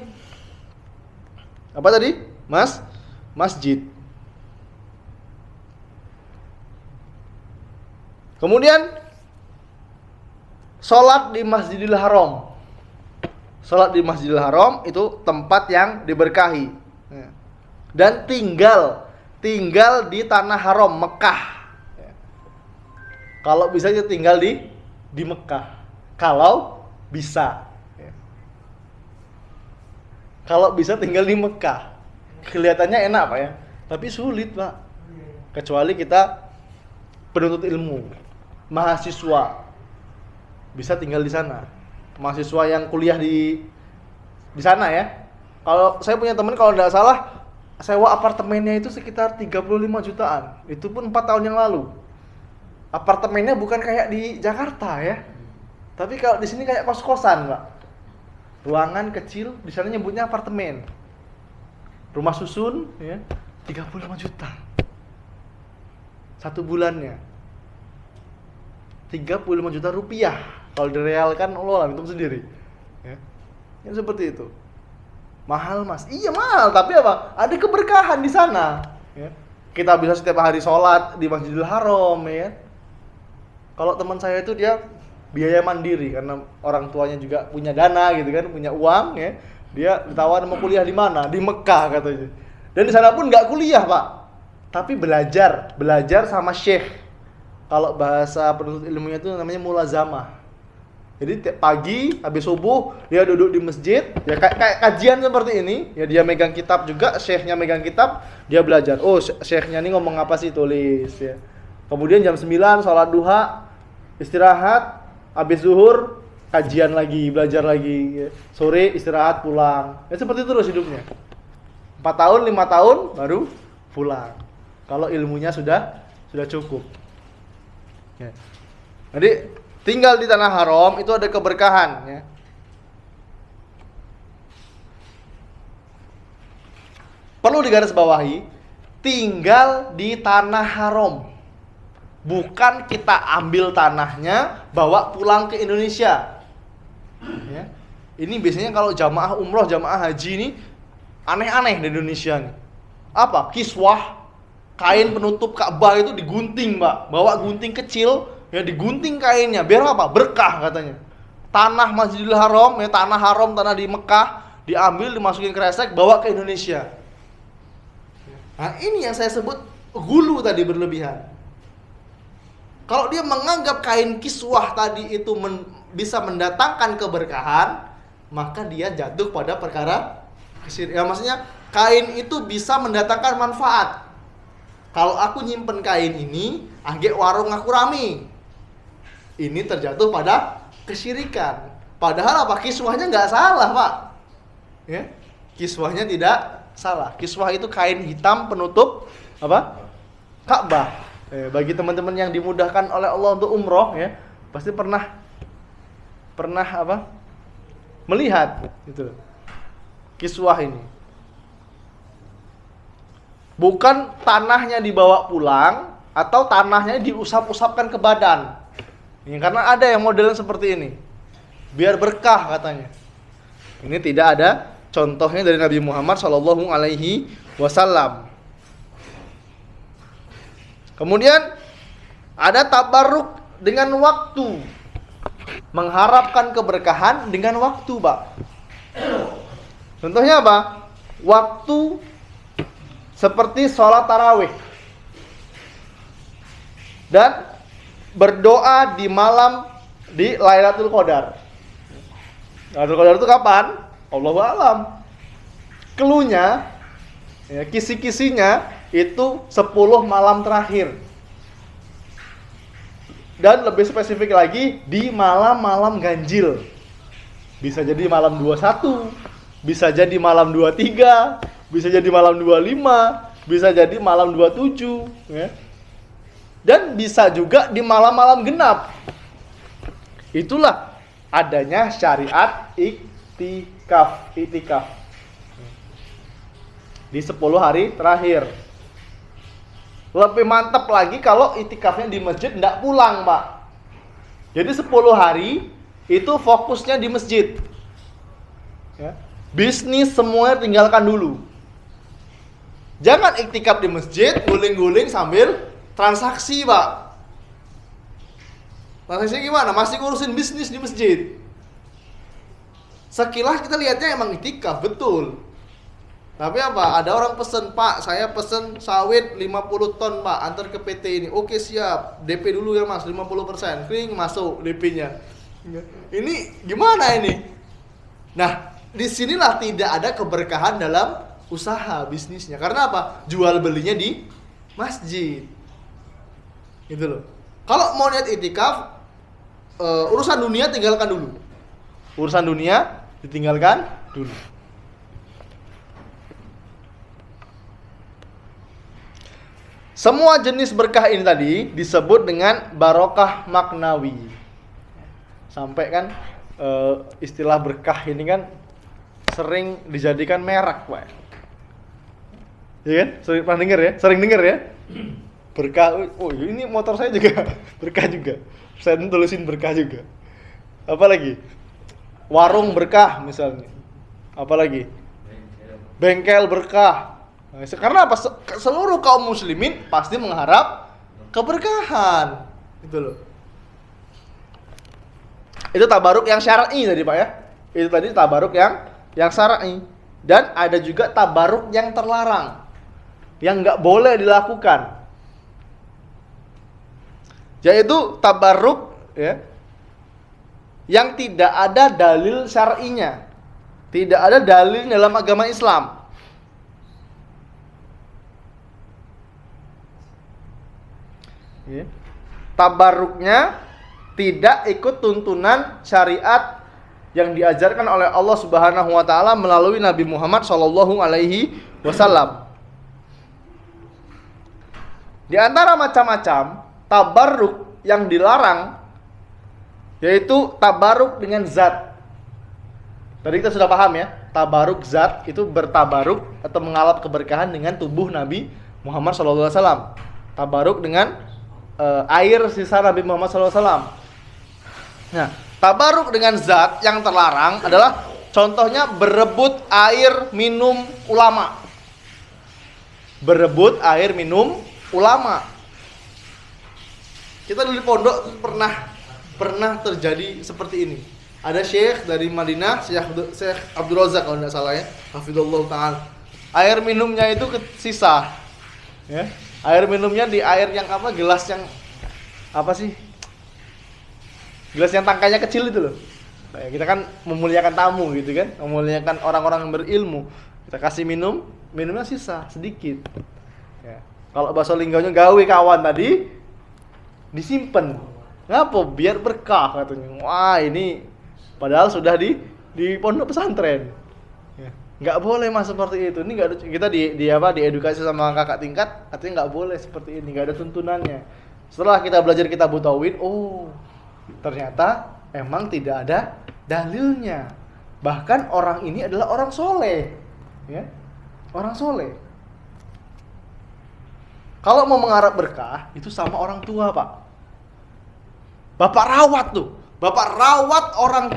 Apa tadi? Masjid. Kemudian sholat di Masjidil Haram. Sholat di Masjidil Haram itu tempat yang diberkahi. Dan tinggal di tanah haram Mekah. Kalau bisa kita tinggal di Mekah. Kalau bisa. Kalau bisa tinggal di Mekah. Kelihatannya enak, Pak ya. Tapi sulit, Pak. Kecuali kita penuntut ilmu, mahasiswa, bisa tinggal di sana. Mahasiswa yang kuliah di sana ya. Kalau saya punya teman kalau tidak salah sewa apartemennya itu sekitar 35 jutaan. Itu pun 4 tahun yang lalu. Apartemennya bukan kayak di Jakarta ya. Tapi kalau di sini kayak kos-kosan, Pak. Ruangan kecil, di sana nyebutnya apartemen. Rumah susun ya, 35 juta. 1 bulannya. 35 juta rupiah. Kalau direalkan Allah hitung sendiri. Ya. Yang seperti itu. Mahal, Mas. Iya mahal, tapi apa? Ada keberkahan di sana. Ya. Kita bisa setiap hari sholat di Masjidil Haram, ya. Kalau teman saya itu dia biaya mandiri karena orang tuanya juga punya dana gitu kan, punya uang ya. Dia ditawarin mau kuliah di mana? Di Mekah katanya. Dan di sana pun nggak kuliah, Pak. Tapi belajar sama syekh. Kalau bahasa penuntut ilmunya itu namanya mulazamah. Jadi tiap pagi habis subuh dia duduk di masjid, ya kayak kajian seperti ini, ya dia megang kitab juga, syekhnya megang kitab, dia belajar. Oh, syekhnya ini ngomong apa sih, tulis ya. Kemudian jam 9 sholat duha, istirahat, habis zuhur kajian lagi, belajar lagi, ya. Sore istirahat pulang. Ya seperti itu terus hidupnya. 4 tahun, 5 tahun baru pulang. Kalau ilmunya sudah cukup. Ya. Jadi tinggal di tanah haram itu ada keberkahan ya. Perlu digarisbawahi, tinggal di tanah haram. Bukan kita ambil tanahnya, bawa pulang ke Indonesia. Ya. Ini biasanya kalau jamaah umroh, jamaah haji ini aneh-aneh di Indonesia nih. Apa? Kiswah. kain penutup Ka'bah itu digunting, Pak. Bawa gunting kecil, ya digunting kainnya. Biar apa? Berkah katanya. Tanah Masjidil Haram, ya tanah haram, tanah di Mekah, diambil, dimasukin kresek, bawa ke Indonesia. Nah, ini yang saya sebut gulu tadi, berlebihan. Kalau dia menganggap kain kiswah tadi itu bisa mendatangkan keberkahan, maka dia jatuh pada perkara kesyirikan. Ya, maksudnya kain itu bisa mendatangkan manfaat. Kalau aku nyimpen kain ini, angge warung aku rame. Ini terjatuh pada kesyirikan. Padahal apa? Kiswahnya nggak salah, Pak. Ya, kiswahnya tidak salah. Kiswah itu kain hitam penutup apa? Ka'bah. Bagi teman-teman yang dimudahkan oleh Allah untuk umroh, ya pasti pernah apa? Melihat gitu. Kiswah ini. Bukan tanahnya dibawa pulang atau tanahnya diusap-usapkan ke badan. Ya, karena ada yang modelnya seperti ini. Biar berkah katanya. Ini tidak ada contohnya dari Nabi Muhammad SAW. Kemudian ada tabarruk dengan waktu. Mengharapkan keberkahan dengan waktu, Pak. Contohnya apa? Waktu seperti sholat tarawih. Dan berdoa di malam di Lailatul Qadar. Lailatul Qadar itu kapan? Allahu a'lam. Cluenya, ya, kisi-kisinya itu 10 malam terakhir. Dan lebih spesifik lagi di malam-malam ganjil. Bisa jadi malam 21, bisa jadi malam 23, bisa jadi malam 25, bisa jadi malam 27, ya. Dan bisa juga di malam-malam genap. Itulah adanya syariat iktikaf. Di 10 hari terakhir. Lebih mantap lagi kalau itikafnya di masjid, enggak pulang, Pak. Jadi 10 hari itu fokusnya di masjid. Ya. Bisnis semuanya tinggalkan dulu. Jangan iktikaf di masjid, guling-guling sambil transaksi, Pak. Transaksi gimana? Masih ngurusin bisnis di masjid. Sekilas kita lihatnya emang iktikaf, betul. Tapi apa? Ada orang pesen, Pak, saya pesen sawit 50 ton, Pak, antar ke PT ini. Oke, siap. DP dulu ya, Mas, 50%. Kring, masuk DP-nya. Ini gimana ini? Nah, disinilah tidak ada keberkahan dalam usaha bisnisnya. Karena apa? Jual belinya di masjid. Gitu loh. Kalau mau niat itikaf, urusan dunia tinggalkan dulu. Urusan dunia ditinggalkan dulu. Semua jenis berkah ini tadi disebut dengan barokah maknawi. Sampai kan istilah berkah ini kan sering dijadikan merek, Pak. Iya kan? Pernah dengar ya? Sering dengar ya? Berkah. Oh, ini motor saya juga berkah juga. Saya tulisin berkah juga. Apa lagi? Warung berkah misalnya. Apa lagi? Bengkel berkah. Nah, karena apa? Seluruh kaum muslimin pasti mengharap keberkahan. Itu loh. Itu tabaruk yang syar'i tadi, Pak ya. Itu tadi tabaruk yang syar'i. Dan ada juga tabaruk yang terlarang. Yang enggak boleh dilakukan. Yaitu tabaruk ya, yang tidak ada dalil syar'inya. Tidak ada dalil dalam agama Islam. Ya. Tabarruknya tidak ikut tuntunan syariat yang diajarkan oleh Allah Subhanahu wa taala melalui Nabi Muhammad sallallahu alaihi wasallam. Di antara macam-macam tabarruk yang dilarang yaitu tabarruk dengan zat. Tadi kita sudah paham ya, tabarruk zat itu bertabaruk atau mengalap keberkahan dengan tubuh Nabi Muhammad sallallahu alaihi wasallam. Tabaruk dengan air sisa Nabi Muhammad SAW. Nah, tabaruk dengan zat yang terlarang adalah contohnya berebut air minum ulama. berebut air minum ulama. Kita dulu di pondok pernah terjadi seperti ini. Ada syekh dari Madinah, Syekh Abdul Razak kalau tidak salah ya, hafizallahu taala. Air minumnya itu sisa. Ya. Air minumnya di air yang apa? Gelas yang apa sih? Gelas yang tangkainya kecil itu loh. Nah, kita kan memuliakan tamu gitu kan, memuliakan orang-orang yang berilmu. Kita kasih minumnya sisa sedikit. Ya. Kalau bakso linggonya gawe kawan tadi disimpan. Ngapa? Biar berkah katanya. Wah, ini padahal sudah di pondok pesantren. Ya. Nggak boleh mas seperti itu. Ini nggak ada, kita diedukasi sama kakak tingkat, artinya nggak boleh seperti ini. Nggak ada tuntunannya. Setelah kita belajar kitab tauhid, oh ternyata emang tidak ada dalilnya. Bahkan orang ini adalah orang soleh, ya, orang soleh. Kalau mau mengharap berkah, itu sama orang tua pak. Bapak rawat tuh, bapak rawat orang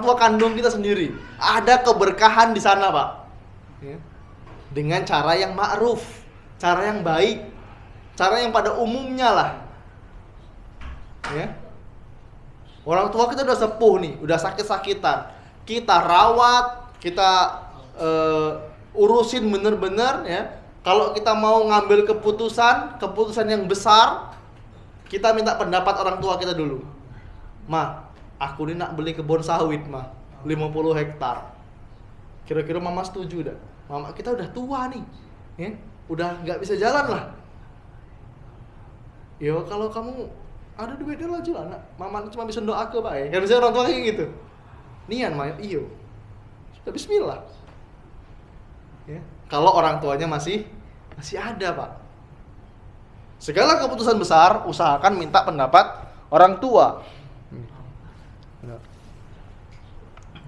tua kandung kita sendiri. Ada keberkahan di sana pak, ya. Dengan cara yang ma'ruf, cara yang baik, cara yang pada umumnya lah, ya. Orang tua kita udah sepuh nih, udah sakit-sakitan, kita rawat, kita urusin bener-bener ya. Kalau kita mau ngambil keputusan yang besar, kita minta pendapat orang tua kita dulu. Ma, aku ini nak beli kebun sawit mah, 50 hektar. Kira-kira mama setuju dah? Mama kita udah tua nih, ya? Udah nggak bisa jalan lah. Yo kalau kamu ada duitnya lah jual nak, mama cuma bisa doa ke baik. Kan bisa orang tua kayak gitu. Nian mah iyo. Sudah bismillah. Ya. Kalau orang tuanya masih ada, Pak. Segala keputusan besar usahakan minta pendapat orang tua.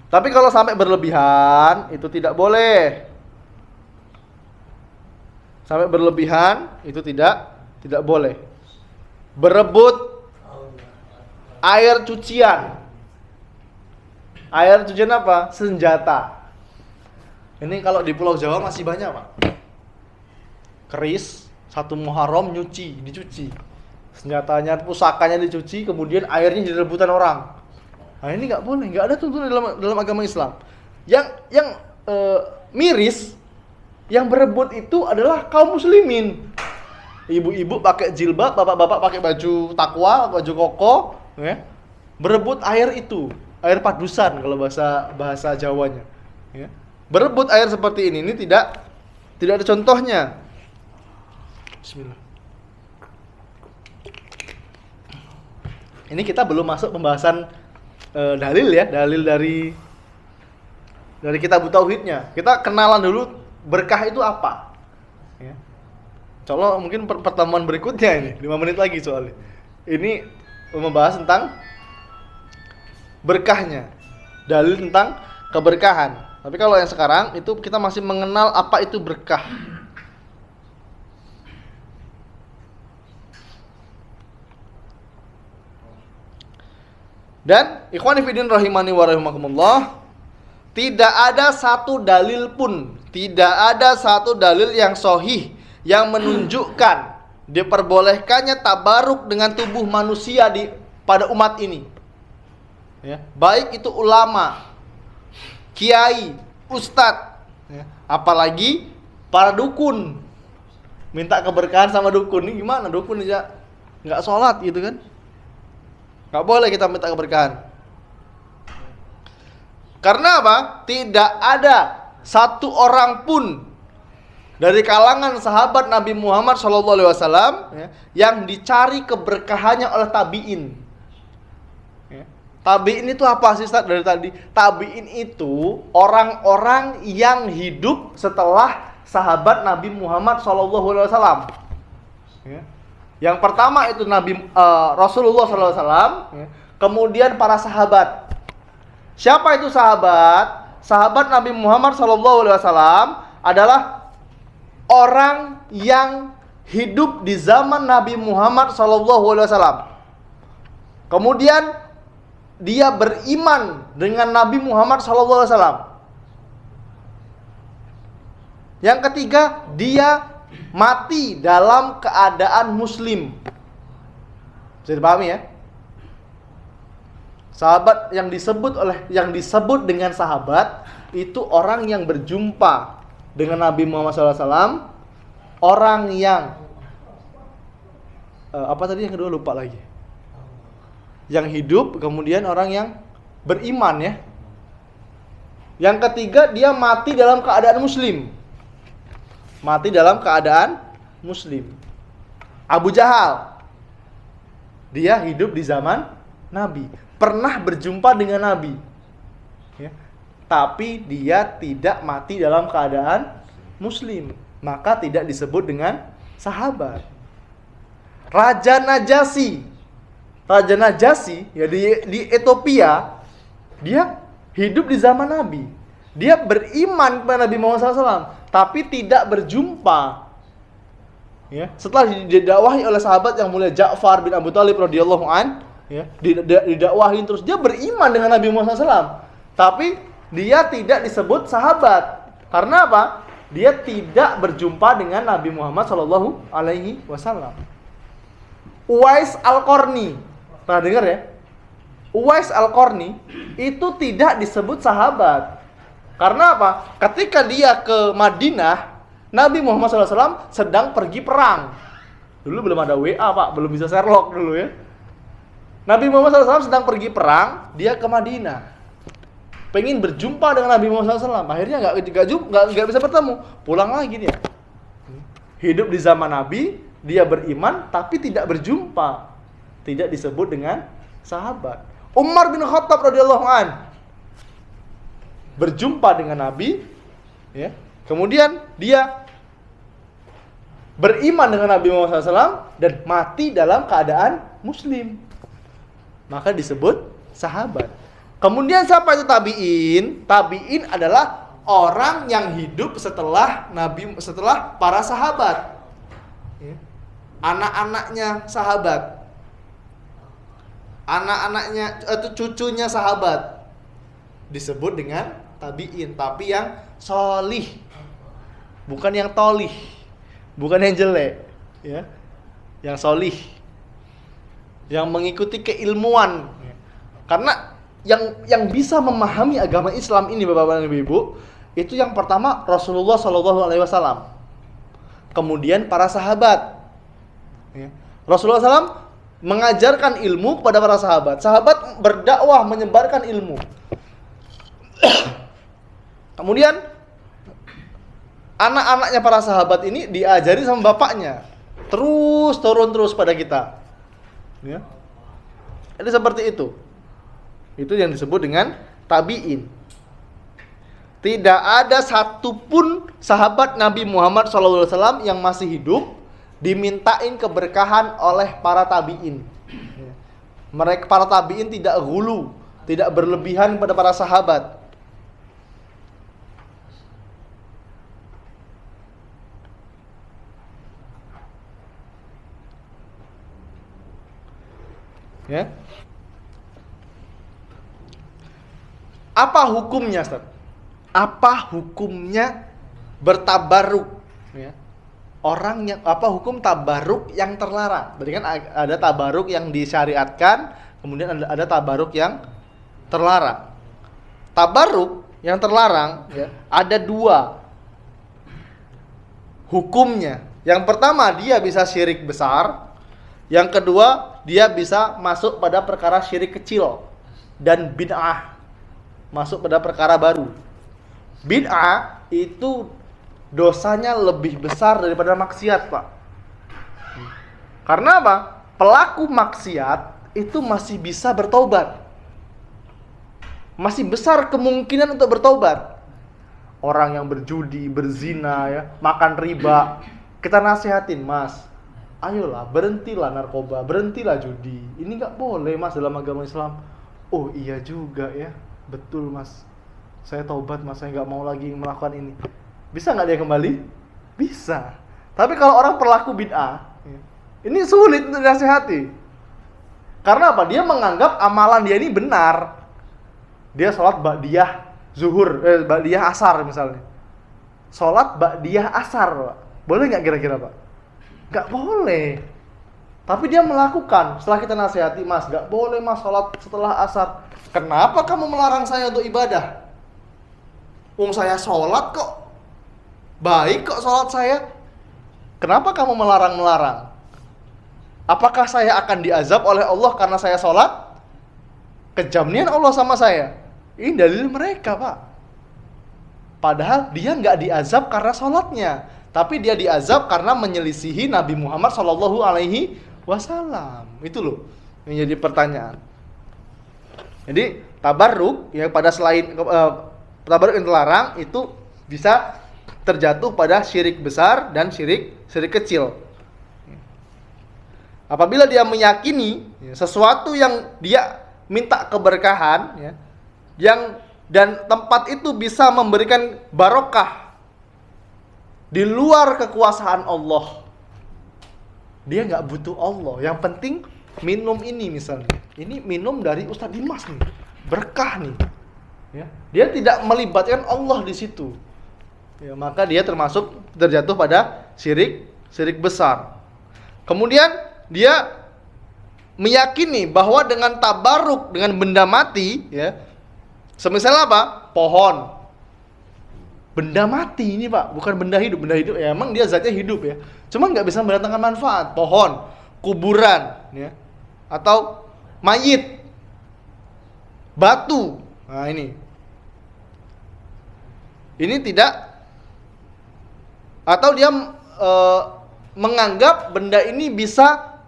Tapi kalau sampai berlebihan itu tidak boleh. Sampai berlebihan itu tidak boleh. Berebut air cucian. Air cucian apa? Senjata. Ini kalau di Pulau Jawa masih banyak, Pak. Keris, satu Muharram dicuci. Senjatanya, pusakanya dicuci, kemudian airnya jadi rebutan orang. Nah, ini nggak boleh, nggak ada tuntunan dalam agama Islam. Yang miris, yang berebut itu adalah kaum muslimin. Ibu-ibu pakai jilbab, bapak-bapak pakai baju takwa, baju koko, ya. Berebut air itu, air padusan kalau bahasa Jawanya, ya. Berebut air seperti ini tidak ada contohnya. Bismillah. Ini kita belum masuk pembahasan dalil ya, dalil dari kitab tauhidnya. Kita kenalan dulu berkah itu apa. Ya. Insyaallah mungkin pertemuan berikutnya ini 5 menit lagi soalnya. Ini membahas tentang berkahnya, dalil tentang keberkahan. Tapi kalau yang sekarang itu kita masih mengenal apa itu berkah. Dan ikhwani fillah rahimani wa rahimakumullah, tidak ada satu dalil pun, tidak ada satu dalil yang sahih yang menunjukkan diperbolehkannya tabaruk dengan tubuh manusia pada umat ini. Ya, baik itu ulama, kiai, ustadz, ya, apalagi para dukun. Minta keberkahan sama dukun, ini gimana? Dukun aja nggak sholat gitu kan? Nggak boleh kita minta keberkahan. Karena apa? Tidak ada satu orang pun dari kalangan sahabat Nabi Muhammad SAW ya, yang dicari keberkahannya oleh tabi'in. Ya. Tabi'in itu apa sih Ustaz dari tadi? Tabi'in itu orang-orang yang hidup setelah sahabat Nabi Muhammad SAW. Ya. Yang pertama itu Rasulullah SAW, ya. Kemudian para sahabat. Siapa itu sahabat? Sahabat Nabi Muhammad SAW adalah orang yang hidup di zaman Nabi Muhammad SAW. Kemudian dia beriman dengan Nabi Muhammad SAW. Yang ketiga, dia mati dalam keadaan muslim. Bisa dipahami ya? Sahabat yang disebut dengan sahabat itu orang yang berjumpa dengan Nabi Muhammad SAW, orang yang apa tadi yang kedua lupa lagi. Yang hidup, kemudian orang yang beriman ya. Yang ketiga, dia mati dalam keadaan muslim. Mati dalam keadaan muslim. Abu Jahal, dia hidup di zaman Nabi, pernah berjumpa dengan Nabi ya. Tapi dia tidak mati dalam keadaan muslim, maka tidak disebut dengan sahabat. Raja Najasyi ya, di Ethiopia, dia hidup di zaman Nabi. Dia beriman kepada Nabi Muhammad SAW, tapi tidak berjumpa ya. Setelah didakwahi oleh sahabat yang mulia Ja'far bin Abu Thalib radhiyallahu an ya, didakwahin terus, dia beriman dengan Nabi Muhammad SAW, tapi dia tidak disebut sahabat. Karena apa? Dia tidak berjumpa dengan Nabi Muhammad SAW. Uwais Al-Qarni, pernah dengar ya? Uwais Al-Qarni itu tidak disebut sahabat. Karena apa? Ketika dia ke Madinah, Nabi Muhammad SAW sedang pergi perang. Dulu belum ada WA Pak, belum bisa Sherlock dulu ya. Nabi Muhammad SAW sedang pergi perang, dia ke Madinah, pengen berjumpa dengan Nabi Muhammad SAW. Akhirnya nggak bisa bertemu, pulang lagi dia. Hidup di zaman Nabi, dia beriman tapi tidak berjumpa, tidak disebut dengan sahabat. Umar bin Khattab radhiyallahu an berjumpa dengan Nabi ya. Kemudian dia beriman dengan Nabi Muhammad SAW dan mati dalam keadaan muslim, maka disebut sahabat. Kemudian siapa itu tabi'in? Tabi'in adalah orang yang hidup setelah para sahabat. Anak-anaknya sahabat. Anak-anaknya atau cucunya sahabat disebut dengan tabi'in, tapi yang solih, bukan yang tolih, bukan yang jelek ya. Yang solih, yang mengikuti keilmuan. Karena yang bisa memahami agama Islam ini, Bapak-bapak dan Ibu, itu yang pertama Rasulullah SAW, kemudian para sahabat ya. Rasulullah SAW mengajarkan ilmu kepada para sahabat. Sahabat berdakwah, menyebarkan ilmu. Kemudian anak-anaknya para sahabat ini diajari sama bapaknya, terus turun pada kita ya. Jadi seperti itu. Itu yang disebut dengan tabi'in. Tidak ada satupun sahabat Nabi Muhammad SAW yang masih hidup dimintain keberkahan oleh para tabi'in. Mereka para tabi'in tidak ghulu, tidak berlebihan pada para sahabat. Ya. Apa hukumnya, Ustaz? Apa hukumnya bertabaruk ya? Hukum tabaruk yang terlarang? Berarti kan ada tabaruk yang disyariatkan, kemudian ada tabaruk yang terlarang. Tabaruk yang terlarang ya, ada dua hukumnya. Yang pertama, dia bisa syirik besar. Yang kedua, dia bisa masuk pada perkara syirik kecil dan bid'ah, masuk pada perkara baru. Bid'ah itu dosanya lebih besar daripada maksiat, Pak. Karena apa? Pelaku maksiat itu masih bisa bertobat. Masih besar kemungkinan untuk bertobat. Orang yang berjudi, berzina ya, makan riba, kita nasihatin, "Mas, ayolah berhentilah narkoba, berhentilah judi. Ini enggak boleh, Mas, dalam agama Islam." "Oh, iya juga ya. Betul, Mas. Saya taubat, Mas. Saya enggak mau lagi melakukan ini." Bisa nggak dia kembali? Bisa. Tapi kalau orang pelaku bid'ah, ini sulit untuk dinasihati. Karena apa? Dia menganggap amalan dia ini benar. Dia sholat ba'diyah zuhur, ba'diyah asar misalnya. sholat ba'diyah asar, Pak. Boleh nggak kira-kira, Pak? Nggak boleh. Tapi dia melakukan. Setelah kita nasihati, Mas, nggak boleh Mas sholat setelah asar. Kenapa kamu melarang saya untuk ibadah? Saya sholat kok. Baik kok sholat saya. Kenapa kamu melarang-melarang? Apakah saya akan diazab oleh Allah karena saya sholat? Kejamnian Allah sama saya. Ini dalil mereka, Pak. Padahal dia nggak diazab karena sholatnya, tapi dia diazab karena menyelisihi Nabi Muhammad SAW. Itu loh yang jadi pertanyaan. Jadi tabarruk yang pada selain tabarruk yang terlarang itu bisa terjatuh pada syirik besar dan syirik kecil. Apabila dia meyakini sesuatu yang dia minta keberkahan, dan tempat itu bisa memberikan barokah di luar kekuasaan Allah, dia nggak butuh Allah. Yang penting minum ini misalnya, ini minum dari Ustadz Dimas nih, berkah nih. Dia tidak melibatkan Allah di situ. Maka dia terjatuh pada syirik besar. Kemudian dia meyakini bahwa dengan tabarruk dengan benda mati, semisal apa? Pohon. Benda mati ini, Pak, bukan benda hidup. Benda hidup ya emang dia zatnya hidup ya. Cuma nggak bisa mendatangkan manfaat. Pohon, kuburan, atau mayit, batu. Nah ini tidak. Atau dia menganggap benda ini bisa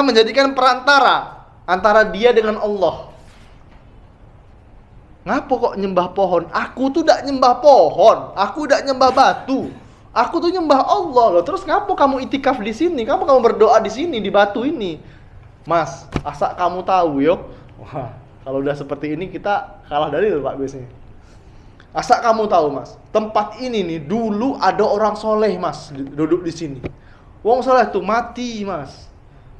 menjadikan perantara antara dia dengan Allah. Ngapa kok nyembah pohon? Aku tuh tidak nyembah pohon, aku tidak nyembah batu, aku tuh nyembah Allah loh. Terus ngapa kamu itikaf di sini? Ngapa kamu berdoa di sini di batu ini? Mas, asal kamu tahu yo. Wah, kalau udah seperti ini kita kalah dalil, Pak, biasanya. Asal kamu tahu, Mas, tempat ini nih dulu ada orang soleh, Mas, duduk di sini. Wong soleh tuh mati, Mas.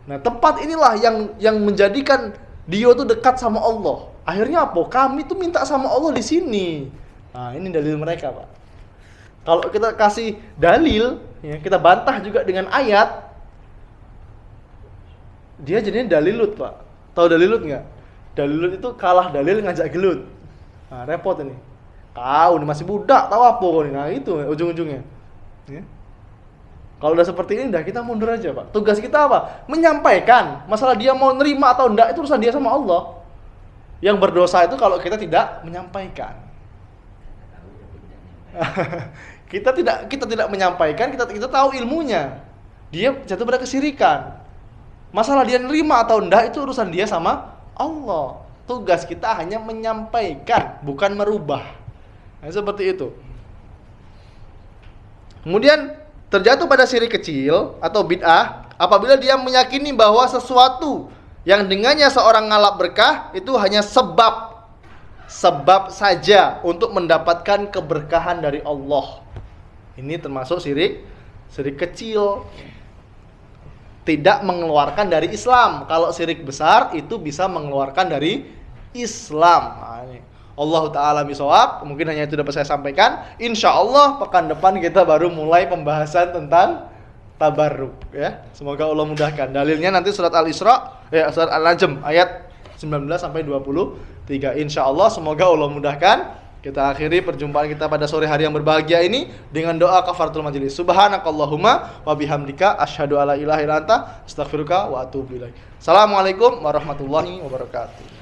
Nah, tempat inilah yang menjadikan dia tuh dekat sama Allah. Akhirnya apa? Kami tuh minta sama Allah di sini. Nah, ini dalil mereka, Pak. Kalau kita kasih dalil, kita bantah juga dengan ayat, dia jadinya dalilut, Pak. Tahu dalilut nggak? Dalilut itu kalah dalil ngajak gelut. Nah, repot ini. Kau ini masih budak, tahu apa kau ini? Nah, itu ujung-ujungnya. Kalau udah seperti ini, kita mundur aja, Pak. Tugas kita apa? Menyampaikan. Masalah dia mau nerima atau enggak, itu urusan dia sama Allah. Yang berdosa itu kalau kita tidak menyampaikan. kita tidak menyampaikan, kita tahu ilmunya. Dia jatuh pada kesyirikan. Masalah dia nerima atau enggak, itu urusan dia sama Allah. Tugas kita hanya menyampaikan, bukan merubah. Nah, seperti itu. Kemudian terjatuh pada syirik kecil atau bid'ah apabila dia meyakini bahwa sesuatu yang dengannya seorang ngalap berkah itu hanya sebab saja untuk mendapatkan keberkahan dari Allah. Ini termasuk syirik kecil. Tidak mengeluarkan dari Islam. Kalau syirik besar itu bisa mengeluarkan dari Islam. Nah, ini Allah Ta'ala bisawab. Mungkin hanya itu dapat saya sampaikan. Insya Allah pekan depan kita baru mulai pembahasan tentang tabarruk, ya. Semoga Allah mudahkan. Dalilnya nanti surat Al-Isra, surat Al-Najm ayat 19 sampai 23. Insya Allah semoga Allah mudahkan. Kita akhiri perjumpaan kita pada sore hari yang berbahagia ini dengan doa kafaratul majelis. Subhanakallahumma wa bihamdika asyhadu alla ilaha illa anta astaghfiruka wa atubu ilaik. Assalamualaikum warahmatullahi wabarakatuh.